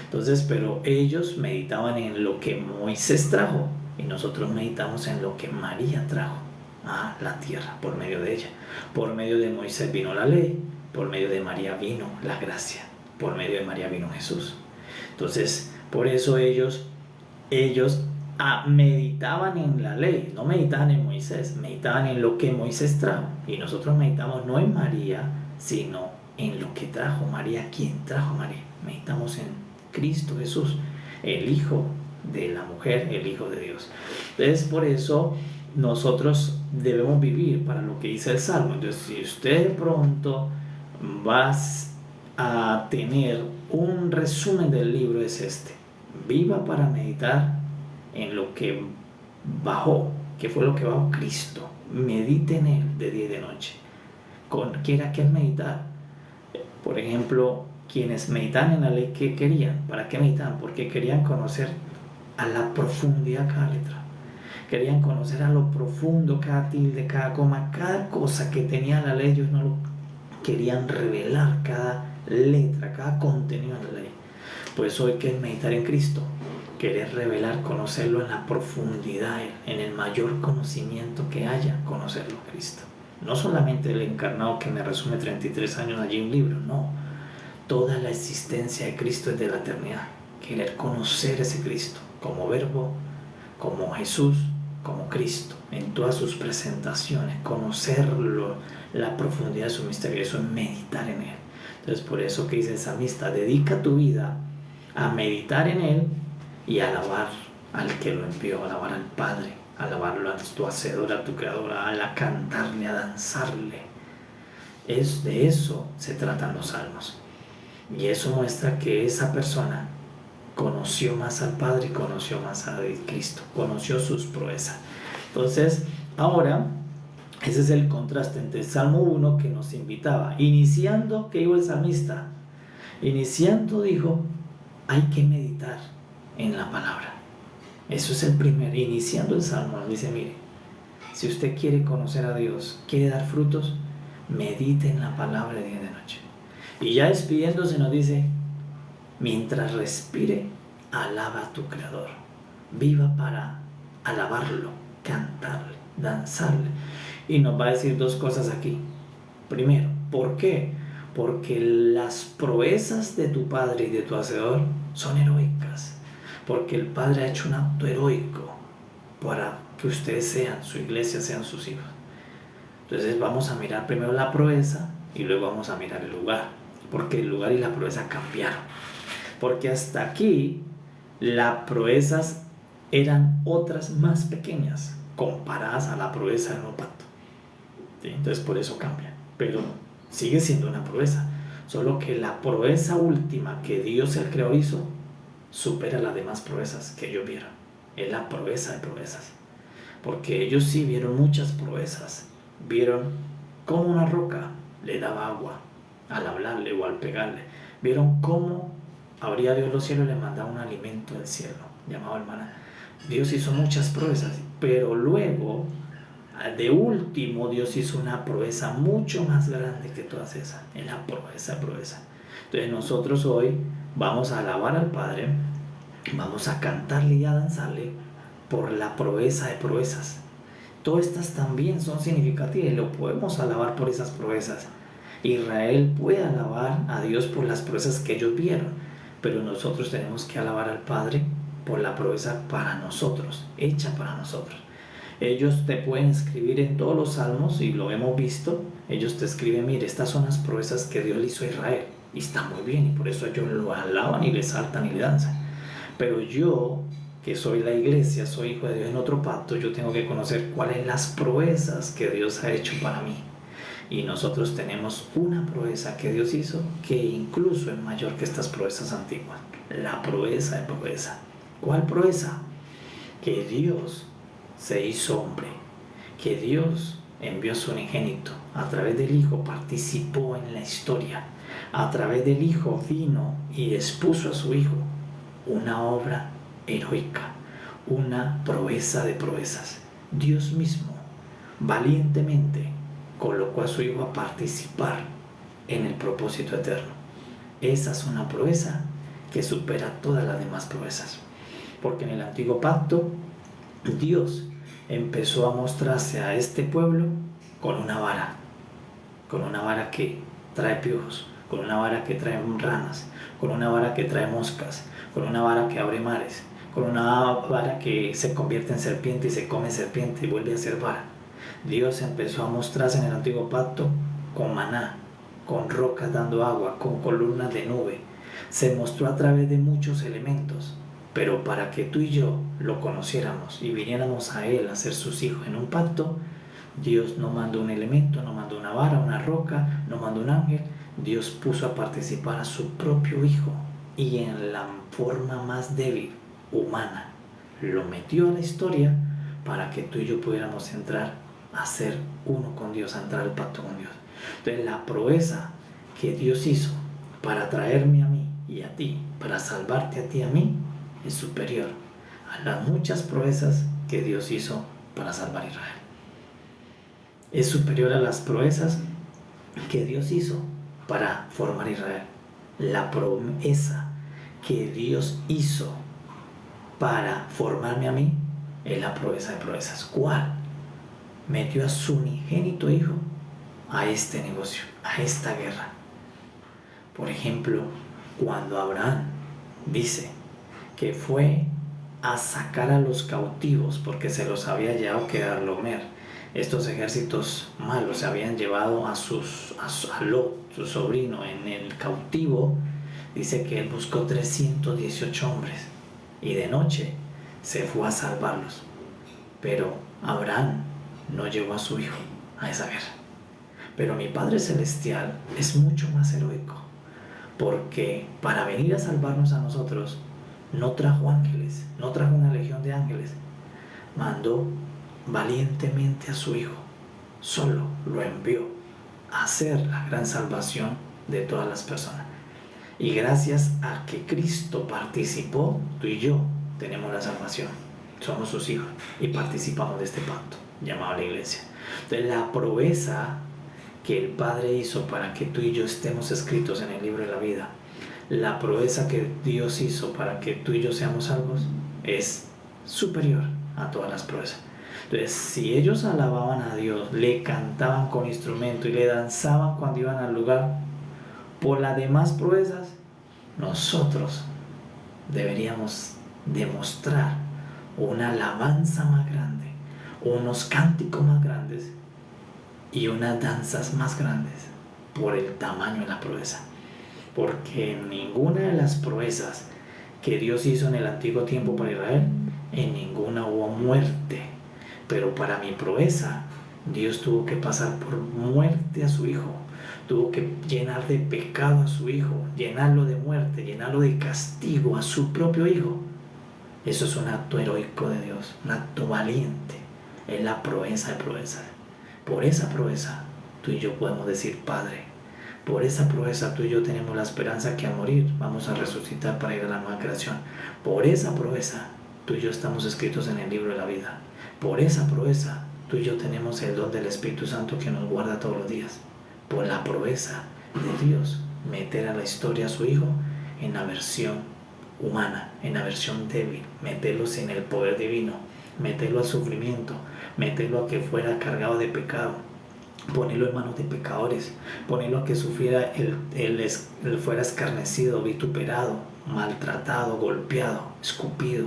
Entonces, pero ellos meditaban en lo que Moisés trajo, y nosotros meditamos en lo que María trajo a la tierra por medio de ella. Por medio de Moisés vino la ley, por medio de María vino la gracia, por medio de María vino Jesús. Entonces, por eso ellos meditaban en la ley, no meditaban en Moisés, meditaban en lo que Moisés trajo. Y nosotros meditamos no en María, sino en lo que trajo María. ¿Quién trajo María? Meditamos en Cristo Jesús, el Hijo de la mujer, el Hijo de Dios. Entonces, por eso nosotros debemos vivir para lo que dice el Salmo. Entonces, si usted de pronto vas a tener un resumen del libro, es este: viva para meditar en lo que bajó, que fue lo que bajó Cristo. Medite en Él de día y de noche. ¿Quiera que meditar? Por ejemplo, quienes meditan en la ley, ¿qué querían? ¿Para qué meditaban? Porque querían conocer a la profundidad cada letra. Querían conocer a lo profundo cada tilde, cada coma, cada cosa que tenía la ley. Ellos no lo querían revelar, cada letra, cada contenido de la ley. Pues hoy, que es meditar en Cristo, querer revelar, conocerlo en la profundidad, en el mayor conocimiento que haya, conocerlo a Cristo. No solamente el encarnado que me resume 33 años allí en un libro, no. Toda la existencia de Cristo es de la eternidad. Querer conocer ese Cristo como Verbo, como Jesús, como Cristo, en todas sus presentaciones, conocerlo, la profundidad de su misterio, eso es meditar en Él. Entonces, por eso que dice el salmista: dedica tu vida a meditar en Él y a alabar al que lo envió, a alabar al Padre, a alabarlo a tu Hacedor, a tu Creador, a cantarle, a danzarle. De eso se tratan los salmos. Y eso muestra que esa persona conoció más al Padre y conoció más a Cristo, conoció sus proezas. Entonces, ahora, ese es el contraste entre el Salmo 1, que nos invitaba, iniciando, que dijo el salmista, iniciando dijo, hay que meditar en la palabra. Eso es el primer, iniciando el Salmo, nos dice, mire, si usted quiere conocer a Dios, quiere dar frutos, medite en la palabra de día y de noche. Y ya despidiéndose nos dice, mientras respire, alaba a tu Creador. Viva para alabarlo, cantarle, danzarle. Y nos va a decir dos cosas aquí. Primero, ¿por qué? Porque las proezas de tu Padre y de tu Hacedor son heroicas. Porque el Padre ha hecho un acto heroico para que ustedes sean, su iglesia, sean sus hijos. Entonces vamos a mirar primero la proeza y luego vamos a mirar el lugar. Porque el lugar y la proeza cambiaron. Porque hasta aquí las proezas eran otras más pequeñas comparadas a la proeza del nuevo pacto. ¿Sí? Entonces por eso cambia. Pero sigue siendo una proeza. Solo que la proeza última que Dios el Creador hizo supera las demás proezas que ellos vieron. Es la proeza de proezas. Porque ellos sí vieron muchas proezas. Vieron cómo una roca le daba agua al hablarle o al pegarle. Vieron cómo abría Dios los cielos y le mandaba un alimento del cielo, llamado el maná. Dios hizo muchas proezas, pero luego, de último, Dios hizo una proeza mucho más grande que todas esas. Es la proeza. Entonces nosotros hoy vamos a alabar al Padre, vamos a cantarle y a danzarle por la proeza de proezas. Todas estas también son significativas y lo podemos alabar por esas proezas. Israel puede alabar a Dios por las proezas que ellos vieron, pero nosotros tenemos que alabar al Padre por la proeza para nosotros, hecha para nosotros. Ellos te pueden escribir en todos los salmos, y lo hemos visto, ellos te escriben, mire, estas son las proezas que Dios le hizo a Israel, y está muy bien, y por eso ellos lo alaban y le saltan y le danzan. Pero yo, que soy la iglesia, soy hijo de Dios en otro pacto, yo tengo que conocer cuáles las proezas que Dios ha hecho para mí. Y nosotros tenemos una proeza que Dios hizo que incluso es mayor que estas proezas antiguas. La proeza de proeza. ¿Cuál proeza? Que Dios se hizo hombre, que Dios envió a su unigénito, a través del Hijo participó en la historia, a través del Hijo vino y expuso a su Hijo una obra heroica, una proeza de proezas. Dios mismo valientemente colocó a su Hijo a participar en el propósito eterno. Esa es una proeza que supera todas las demás proezas, porque en el antiguo pacto Dios empezó a mostrarse a este pueblo con una vara que trae piojos, con una vara que trae ranas, con una vara que trae moscas, con una vara que abre mares, con una vara que se convierte en serpiente y se come serpiente y vuelve a ser vara. Dios empezó a mostrarse en el antiguo pacto con maná, con rocas dando agua, con columnas de nube. Se mostró a través de muchos elementos, pero para que tú y yo lo conociéramos y viniéramos a Él a ser sus hijos en un pacto, Dios no mandó un elemento, no mandó una vara, una roca, no mandó un ángel. Dios puso a participar a su propio Hijo, y en la forma más débil, humana, lo metió a la historia para que tú y yo pudiéramos entrar a ser uno con Dios, a entrar al pacto con Dios. Entonces la proeza que Dios hizo para traerme a mí y a ti, para salvarte a ti y a mí, es superior a las muchas proezas que Dios hizo para salvar a Israel. Es superior a las proezas que Dios hizo para formar a Israel. La promesa que Dios hizo para formarme a mí es la proeza de proezas. ¿Cuál? Metió a su unigénito Hijo a este negocio, a esta guerra. Por ejemplo, cuando Abraham dice que fue a sacar a los cautivos porque se los había llevado Kedorlaomer. Estos ejércitos malos se habían llevado a Lot, su sobrino, en el cautivo. Dice que él buscó 318 hombres y de noche se fue a salvarlos. Pero Abraham no llevó a su hijo a esa guerra. Pero mi Padre Celestial es mucho más heroico, porque para venir a salvarnos a nosotros no trajo ángeles, no trajo una legión de ángeles, mandó valientemente a su Hijo, solo lo envió a hacer la gran salvación de todas las personas. Y gracias a que Cristo participó, tú y yo tenemos la salvación, somos sus hijos y participamos de este pacto llamado la iglesia. Entonces la proeza que el Padre hizo para que tú y yo estemos escritos en el libro de la vida, la proeza que Dios hizo para que tú y yo seamos salvos, es superior a todas las proezas. Entonces, si ellos alababan a Dios, le cantaban con instrumento y le danzaban cuando iban al lugar, por las demás proezas, nosotros deberíamos demostrar una alabanza más grande, unos cánticos más grandes y unas danzas más grandes por el tamaño de la proeza. Porque en ninguna de las proezas que Dios hizo en el antiguo tiempo para Israel, en ninguna hubo muerte. Pero para mi proeza, Dios tuvo que pasar por muerte a su Hijo, tuvo que llenar de pecado a su hijo, llenarlo de muerte, llenarlo de castigo a su propio hijo. Eso es un acto heroico de Dios, un acto valiente. Es la proeza de proezas. Por esa proeza tú y yo podemos decir Padre. Por esa proeza tú y yo tenemos la esperanza que al morir vamos a resucitar para ir a la nueva creación. Por esa proeza tú y yo estamos escritos en el libro de la vida. Por esa proeza tú y yo tenemos el don del Espíritu Santo que nos guarda todos los días. Por la proeza de Dios meter a la historia a su hijo en la versión humana, en la versión débil, meterlo sin el poder divino, meterlo al sufrimiento, meterlo a que fuera cargado de pecado, ponerlo en manos de pecadores, ponerlo a que sufriera, fuera escarnecido, vituperado, maltratado, golpeado, escupido,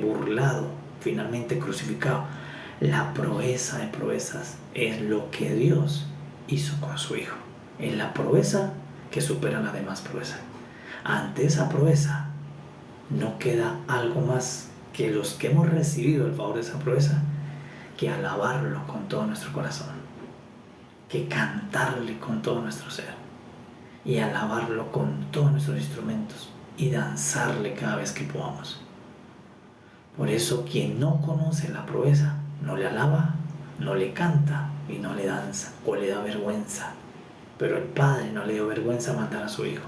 burlado, finalmente crucificado. La proeza de proezas es lo que Dios hizo con su hijo. Es la proeza que supera las demás proezas. Ante esa proeza no queda algo más que los que hemos recibido el favor de esa proeza que alabarlo con todo nuestro corazón, que cantarle con todo nuestro ser y alabarlo con todos nuestros instrumentos y danzarle cada vez que podamos. Por eso quien no conoce la proeza no le alaba, no le canta y no le danza o le da vergüenza. Pero el Padre no le dio vergüenza matar a su hijo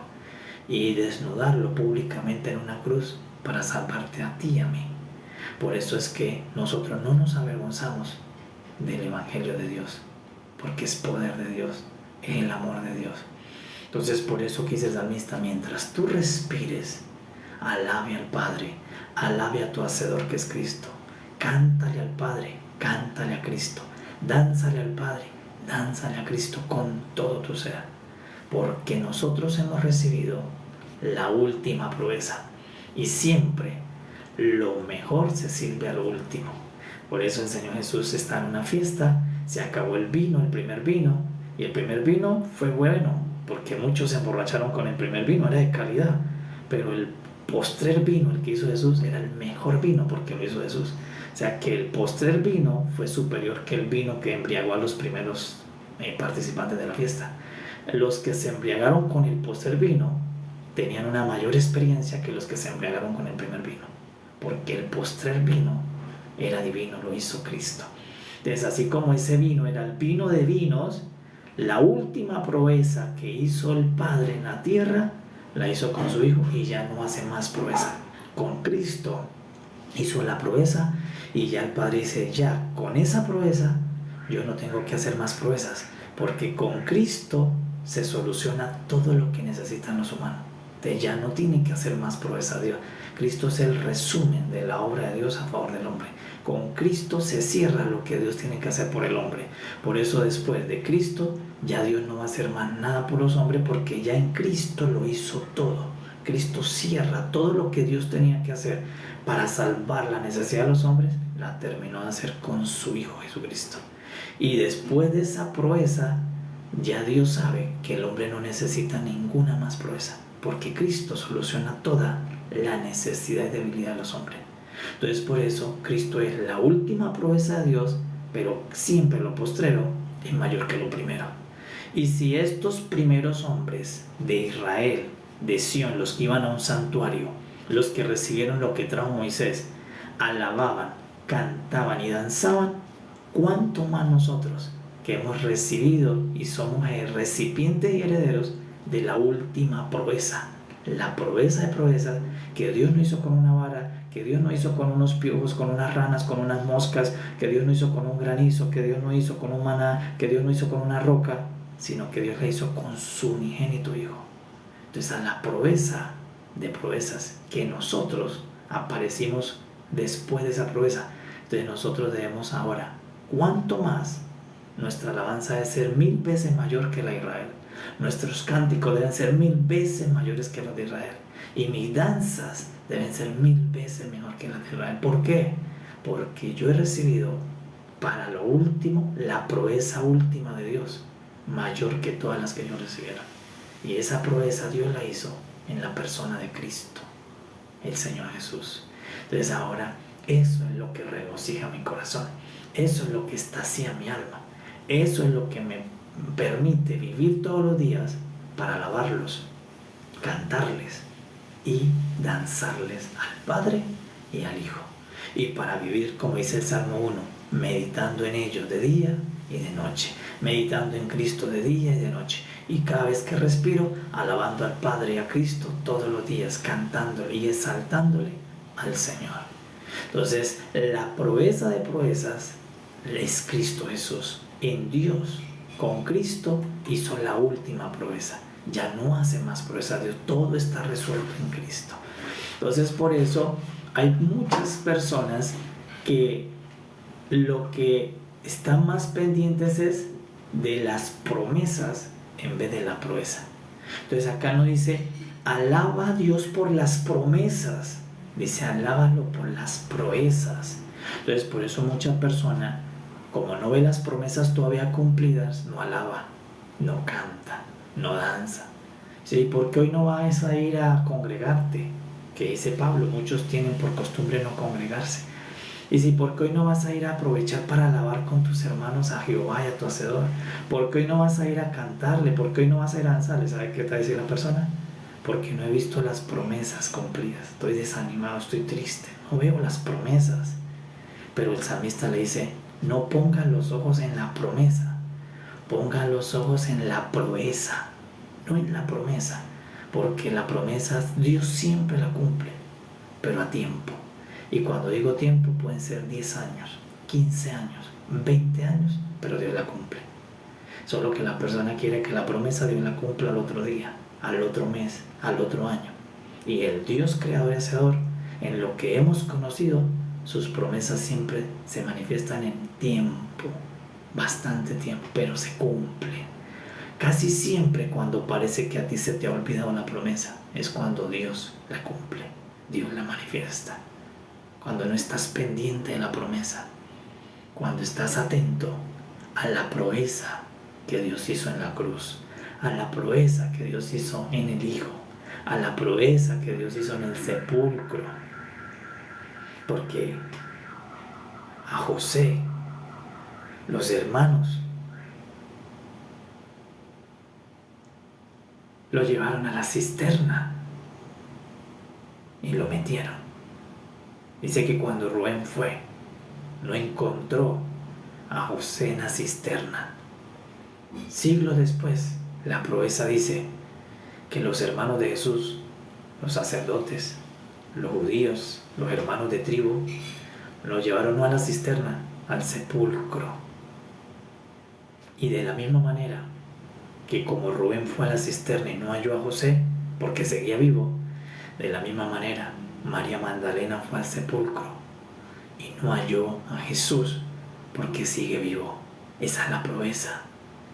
y desnudarlo públicamente en una cruz para salvarte a ti y a mí. Por eso es que nosotros no nos avergonzamos del Evangelio de Dios, porque es poder de Dios, es el amor de Dios. Entonces por eso quise salmista, mientras tú respires, alabe al Padre, alabe a tu Hacedor que es Cristo, cántale al Padre, cántale a Cristo, dánzale al Padre, dánzale a Cristo con todo tu ser, porque nosotros hemos recibido la última proeza y siempre lo mejor se sirve a lo último. Por eso el Señor Jesús está en una fiesta, se acabó el vino, el primer vino, y el primer vino fue bueno, porque muchos se emborracharon con el primer vino, era de calidad, pero el postrer vino, el que hizo Jesús, era el mejor vino porque lo hizo Jesús. O sea que el postrer vino fue superior que el vino que embriagó a los primeros participantes de la fiesta. Los que se embriagaron con el postrer vino tenían una mayor experiencia que los que se embriagaron con el primer vino, porque el postrer vino era divino, lo hizo Cristo. Entonces, así como ese vino era el vino de vinos, la última proeza que hizo el Padre en la tierra la hizo con su Hijo y ya no hace más proeza. Con Cristo hizo la proeza y ya el Padre dice, ya con esa proeza yo no tengo que hacer más proezas, porque con Cristo se soluciona todo lo que necesitan los humanos. Entonces ya no tiene que hacer más proeza Dios. Cristo es el resumen de la obra de Dios a favor del hombre. Con Cristo se cierra lo que Dios tiene que hacer por el hombre. Por eso después de Cristo ya Dios no va a hacer más nada por los hombres, porque ya en Cristo lo hizo todo. Cristo cierra todo lo que Dios tenía que hacer para salvar la necesidad de los hombres, la terminó de hacer con su Hijo Jesucristo. Y después de esa proeza, ya Dios sabe que el hombre no necesita ninguna más proeza, porque Cristo soluciona toda la necesidad y debilidad de los hombres. Entonces por eso Cristo es la última proeza de Dios, pero siempre lo postrero es mayor que lo primero. Y si estos primeros hombres de Israel, de Sión, los que iban a un santuario, los que recibieron lo que trajo Moisés, alababan, cantaban y danzaban, ¿cuánto más nosotros que hemos recibido y somos recipientes y herederos de la última proeza? La proeza de proezas que Dios no hizo con una vara, que Dios no hizo con unos piojos, con unas ranas, con unas moscas, que Dios no hizo con un granizo, que Dios no hizo con un maná, que Dios no hizo con una roca, sino que Dios la hizo con su unigénito Hijo. Entonces a la proeza de proezas que nosotros aparecimos después de esa proeza, entonces nosotros debemos ahora, ¿cuánto más? Nuestra alabanza debe ser 1000 veces mayor que la de Israel. Nuestros cánticos deben ser 1000 veces mayores que los de Israel. Y mis danzas deben ser 1000 veces mejor que las de Israel. ¿Por qué? Porque yo he recibido para lo último la proeza última de Dios, mayor que todas las que yo recibiera. Y esa proeza Dios la hizo en la persona de Cristo, el Señor Jesús. Entonces ahora eso es lo que regocija mi corazón. Eso es lo que estacia mi alma. Eso es lo que permite vivir todos los días para alabarlos, cantarles y danzarles al Padre y al Hijo. Y para vivir, como dice el Salmo 1, meditando en ellos de día y de noche, meditando en Cristo de día y de noche. Y cada vez que respiro, alabando al Padre y a Cristo todos los días, cantándole y exaltándole al Señor. Entonces, la proeza de proezas es Cristo Jesús. En Dios, con Cristo, hizo la última proeza. Ya no hace más proezas. Dios, todo está resuelto en Cristo. Entonces, por eso hay muchas personas que lo que están más pendientes es de las promesas en vez de la proeza. Entonces acá no dice alaba a Dios por las promesas, dice alábalo por las proezas. Entonces por eso mucha persona, como no ve las promesas todavía cumplidas, no alaba, no canta, no danza. Sí, porque hoy no vas a ir a congregarte, que dice Pablo, muchos tienen por costumbre no congregarse. Y si porque hoy no vas a ir a aprovechar para alabar con tus hermanos a Jehová y a tu Hacedor, porque hoy no vas a ir a cantarle, porque hoy no vas a ir a danzarle, ¿sabe qué te va a decir la persona? Porque no he visto las promesas cumplidas, estoy desanimado, estoy triste, no veo las promesas. Pero el salmista le dice, no ponga los ojos en la promesa, ponga los ojos en la proeza, no en la promesa, porque la promesa Dios siempre la cumple, pero a tiempo. Y cuando digo tiempo pueden ser 10 años, 15 años, 20 años, pero Dios la cumple. Solo que la persona quiere que la promesa Dios la cumpla al otro día, al otro mes, al otro año. Y el Dios creador y hacedor, en lo que hemos conocido, sus promesas siempre se manifiestan en tiempo, bastante tiempo, pero se cumplen. Casi siempre cuando parece que a ti se te ha olvidado la promesa, es cuando Dios la cumple, Dios la manifiesta. Cuando no estás pendiente de la promesa, cuando estás atento a la proeza que Dios hizo en la cruz, a la proeza que Dios hizo en el Hijo, a la proeza que Dios hizo en el sepulcro. Porque a José, los hermanos, lo llevaron a la cisterna y lo metieron. Dice que cuando Rubén fue, no encontró a José en la cisterna. Siglos después, la proeza dice que los hermanos de Jesús, los sacerdotes, los judíos, los hermanos de tribu, lo llevaron no a la cisterna, al sepulcro. Y de la misma manera que como Rubén fue a la cisterna y no halló a José, porque seguía vivo, de la misma manera María Magdalena fue al sepulcro y no halló a Jesús porque sigue vivo. Esa es la proeza.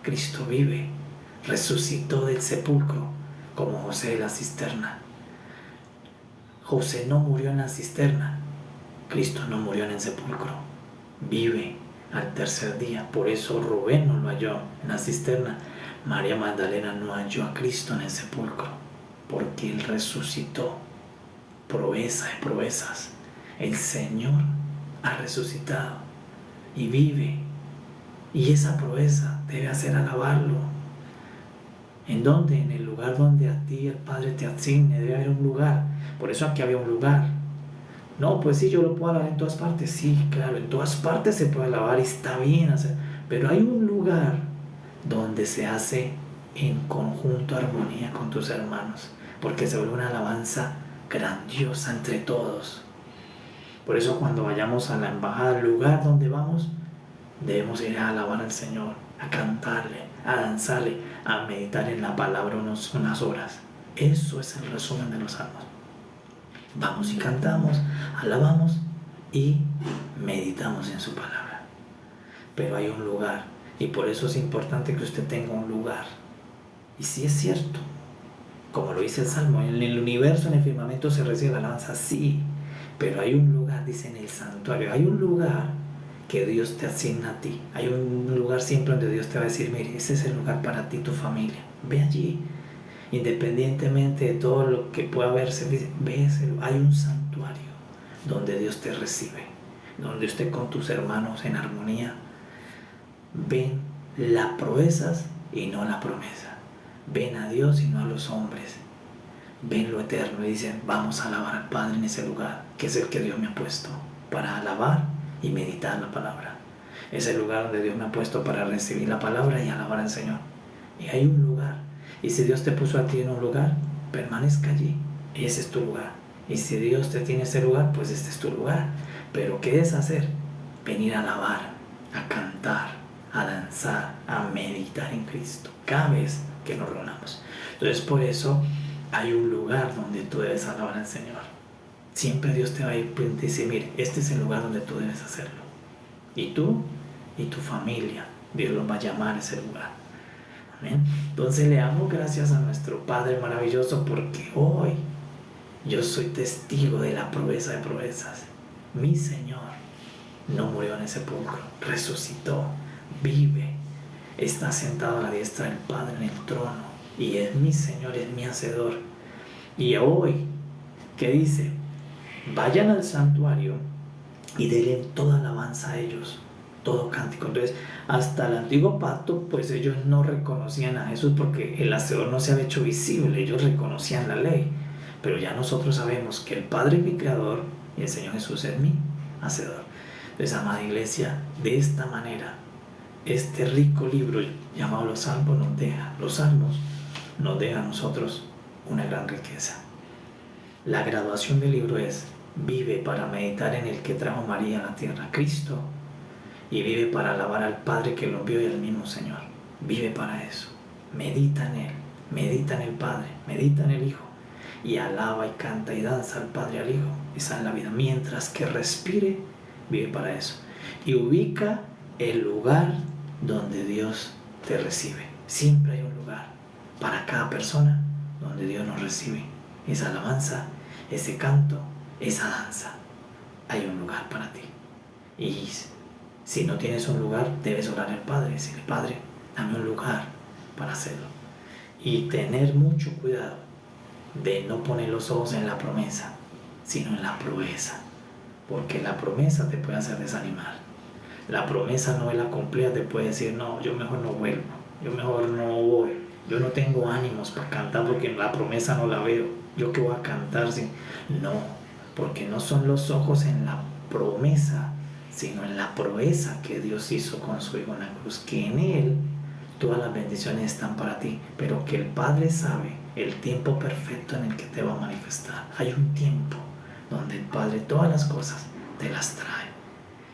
Cristo vive, resucitó del sepulcro como José de la cisterna. José no murió en la cisterna, Cristo no murió en el sepulcro, vive al tercer día. Por eso Rubén no lo halló en la cisterna, María Magdalena no halló a Cristo en el sepulcro, porque Él resucitó. Proeza de proezas, el Señor ha resucitado y vive, y esa proeza debe hacer alabarlo. ¿En dónde? En el lugar donde a ti el Padre te asigne, debe haber un lugar. Por eso aquí había un lugar. No, pues sí, yo lo puedo alabar en todas partes. Sí, claro, en todas partes se puede alabar y está bien, pero hay un lugar donde se hace en conjunto, armonía con tus hermanos, porque se vuelve una alabanza grandiosa entre todos. Por eso cuando vayamos a la embajada, al lugar donde vamos, debemos ir a alabar al Señor, a cantarle, a danzarle, a meditar en la palabra unas horas. Eso es el resumen de los salmos. Vamos y cantamos, alabamos y meditamos en su palabra. Pero hay un lugar, y por eso es importante que usted tenga un lugar. Y si es cierto, como lo dice el Salmo, en el universo, en el firmamento se recibe la alabanza, sí, pero hay un lugar, dice en el santuario, hay un lugar que Dios te asigna a ti. Hay un lugar siempre donde Dios te va a decir, mire, ese es el lugar para ti, tu familia. Ve allí, independientemente de todo lo que pueda verse, ve hay un santuario donde Dios te recibe, donde usted con tus hermanos en armonía ven las proezas y no la promesa. Ven a Dios y no a los hombres. Ven lo eterno y dicen, vamos a alabar al Padre en ese lugar, que es el que Dios me ha puesto para alabar y meditar la palabra. Es el lugar donde Dios me ha puesto para recibir la palabra y alabar al Señor. Y hay un lugar. Y si Dios te puso a ti en un lugar, permanezca allí. Ese es tu lugar. Y si Dios te tiene ese lugar, pues este es tu lugar. Pero ¿qué es hacer? Venir a alabar, a cantar, a danzar, a meditar en Cristo cada vez que nos reunamos. Entonces por eso hay un lugar donde tú debes alabar al Señor. Siempre Dios te va a ir y decir, mire, este es el lugar donde tú debes hacerlo. Y tú y tu familia, Dios los va a llamar a ese lugar. Amén. Entonces le damos gracias a nuestro Padre maravilloso porque hoy yo soy testigo de la proeza de proezas. Mi Señor no murió en el sepulcro, resucitó, vive, está sentado a la diestra del Padre en el trono y es mi Señor, es mi Hacedor. Y hoy, ¿qué dice? Vayan al santuario y denle toda alabanza a ellos, todo cántico. Entonces, hasta el antiguo pacto, pues ellos no reconocían a Jesús porque el Hacedor no se había hecho visible, ellos reconocían la ley. Pero ya nosotros sabemos que el Padre es mi Creador y el Señor Jesús es mi Hacedor. Entonces, amada iglesia, de esta manera, este rico libro llamado Los Salmos nos deja a nosotros una gran riqueza. La graduación del libro es: vive para meditar en el que trajo María a la tierra, Cristo, y vive para alabar al Padre que lo envió y al mismo Señor. Vive para eso, medita en Él, medita en el Padre, medita en el Hijo, y alaba y canta y danza al Padre y al Hijo. Esa es la vida. Mientras que respire, vive para eso. Y ubica el lugar donde Dios te recibe. Siempre hay un lugar para cada persona donde Dios nos recibe. Esa alabanza, ese canto, esa danza. Hay un lugar para ti. Y si no tienes un lugar, debes orar al Padre. Decirle, Padre, dame un lugar para hacerlo. Y tener mucho cuidado de no poner los ojos en la promesa, sino en la proeza. Porque la promesa te puede hacer desanimar. La promesa no es la completa, te puede decir, no, yo mejor no vuelvo, yo mejor no voy, yo no tengo ánimos para cantar porque la promesa no la veo, yo qué voy a cantar si... No, porque no son los ojos en la promesa, sino en la proeza que Dios hizo con su Hijo en la cruz, que en Él todas las bendiciones están para ti, pero que el Padre sabe el tiempo perfecto en el que te va a manifestar. Hay un tiempo donde el Padre todas las cosas te las trae.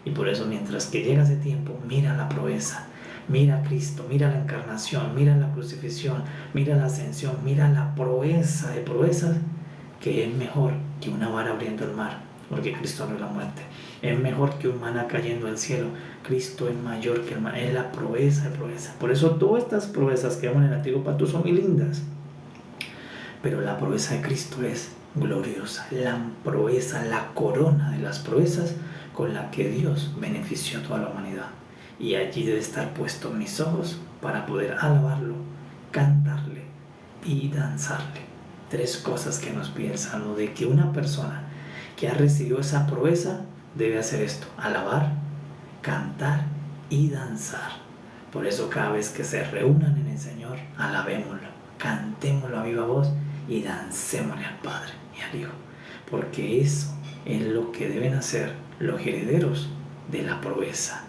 Y por eso mientras que llega ese tiempo, mira la proeza, mira a Cristo, mira la encarnación, mira la crucifixión, mira la ascensión, mira la proeza de proezas, que es mejor que una vara abriendo el mar, porque Cristo abrió la muerte. Es mejor que un maná cayendo del cielo. Cristo es mayor que el maná, es la proeza de proeza. Por eso todas estas proezas que vemos en el Antiguo Pacto son muy lindas. Pero la proeza de Cristo es gloriosa, la proeza, la corona de las proezas con la que Dios benefició a toda la humanidad. Y allí debe estar puestos mis ojos para poder alabarlo, cantarle y danzarle. Tres cosas que nos pide el Salmo, de que una persona que ha recibido esa proeza debe hacer esto: alabar, cantar y danzar. Por eso cada vez que se reúnan en el Señor, alabémoslo, cantémoslo a viva voz y dancémosle al Padre y al Hijo, porque eso es lo que deben hacer los herederos de la proeza.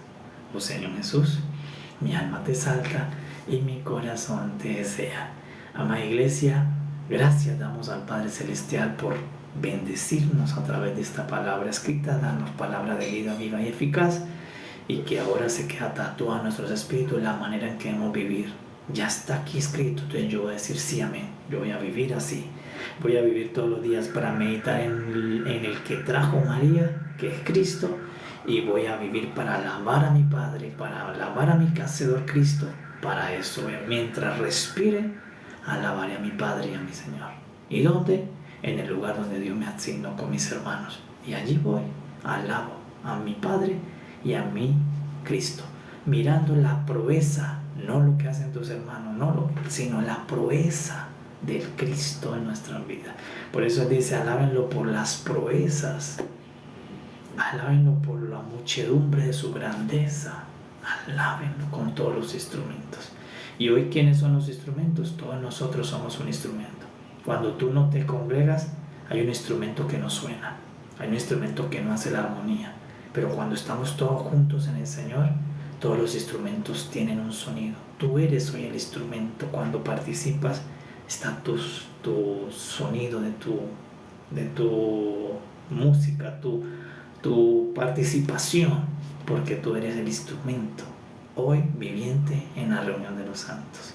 Oh Señor Jesús, mi alma te exalta y mi corazón te desea. Amada iglesia, gracias damos al Padre Celestial por bendecirnos a través de esta palabra escrita, darnos palabra de vida viva y eficaz, y que ahora se queda tatuada en nuestros espíritus la manera en que debemos vivir. Ya está aquí escrito, entonces yo voy a decir sí, amén. Yo voy a vivir así. Voy a vivir todos los días para meditar en el que trajo María, que es Cristo, y voy a vivir para alabar a mi Padre, para alabar a mi Hacedor Cristo. Para eso, mientras respire, alabaré a mi Padre y a mi Señor. ¿Y dónde? En el lugar donde Dios me asignó con mis hermanos. Y allí voy, alabo a mi Padre y a mi Cristo, mirando la proeza, no lo que hacen tus hermanos, sino la proeza del Cristo en nuestra vida. Por eso dice, alábenlo por las proezas, alábenlo por la muchedumbre de su grandeza, alábenlo con todos los instrumentos. Y hoy, ¿quiénes son los instrumentos? Todos nosotros somos un instrumento. Cuando tú no te congregas, hay un instrumento que no suena, hay un instrumento que no hace la armonía. Pero cuando estamos todos juntos en el Señor, todos los instrumentos tienen un sonido. Tú eres hoy el instrumento. Cuando participas, está tu sonido de tu música, tu participación, porque tú eres el instrumento hoy viviente en la reunión de los santos.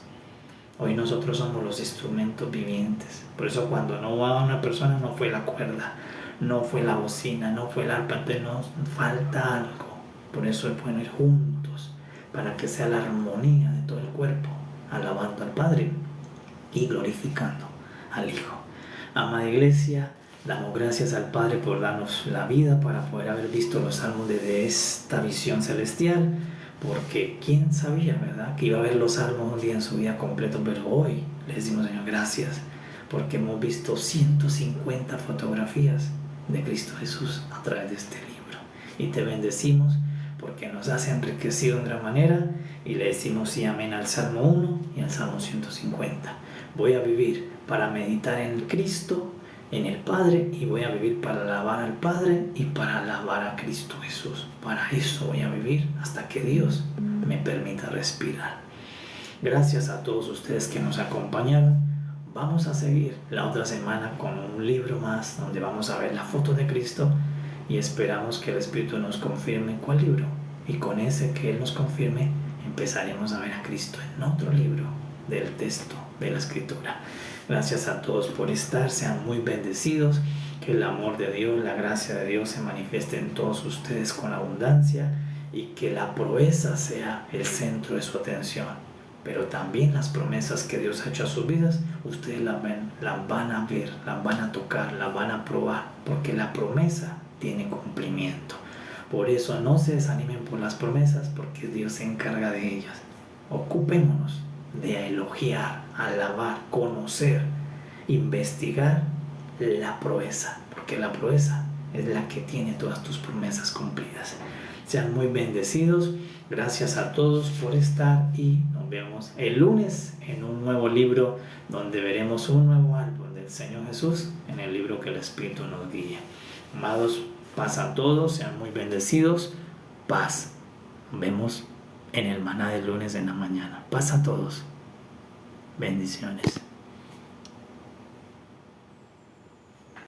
Hoy nosotros somos los instrumentos vivientes. Por eso cuando no va una persona, no fue la cuerda, no fue la bocina, no fue el arpa, nos falta algo. Por eso es bueno ir juntos, para que sea la armonía de todo el cuerpo, alabando al Padre y glorificando al Hijo. Amada Iglesia, damos gracias al Padre por darnos la vida para poder haber visto los salmos desde esta visión celestial, porque quién sabía, ¿verdad?, que iba a ver los salmos un día en su vida completo. Pero hoy le decimos, Señor, gracias, porque hemos visto 150 fotografías de Cristo Jesús a través de este libro, y te bendecimos porque nos has enriquecido de gran manera, y le decimos sí, amén al Salmo 1 y al Salmo 150. Voy a vivir para meditar en Cristo, en el Padre, y voy a vivir para alabar al Padre y para alabar a Cristo Jesús. Para eso voy a vivir hasta que Dios me permita respirar. Gracias a todos ustedes que nos acompañaron. Vamos a seguir la otra semana con un libro más donde vamos a ver la foto de Cristo, y esperamos que el Espíritu nos confirme cuál libro, y con ese que Él nos confirme empezaremos a ver a Cristo en otro libro del texto de la Escritura. Gracias a todos por estar, sean muy bendecidos, que el amor de Dios, la gracia de Dios se manifieste en todos ustedes con abundancia, y que la proeza sea el centro de su atención. Pero también las promesas que Dios ha hecho a sus vidas, ustedes las van a ver, las van a tocar, las van a probar, porque la promesa tiene cumplimiento. Por eso no se desanimen por las promesas, porque Dios se encarga de ellas. Ocupémonos de elogiar, alabar, conocer, investigar la proeza, porque la proeza es la que tiene todas tus promesas cumplidas. Sean muy bendecidos. Gracias a todos por estar, y nos vemos el lunes en un nuevo libro donde veremos un nuevo álbum del Señor Jesús, en el libro que el Espíritu nos guíe. Amados, paz a todos, sean muy bendecidos. Paz. Nos vemos en el maná del lunes en la mañana. Paz a todos. Bendiciones.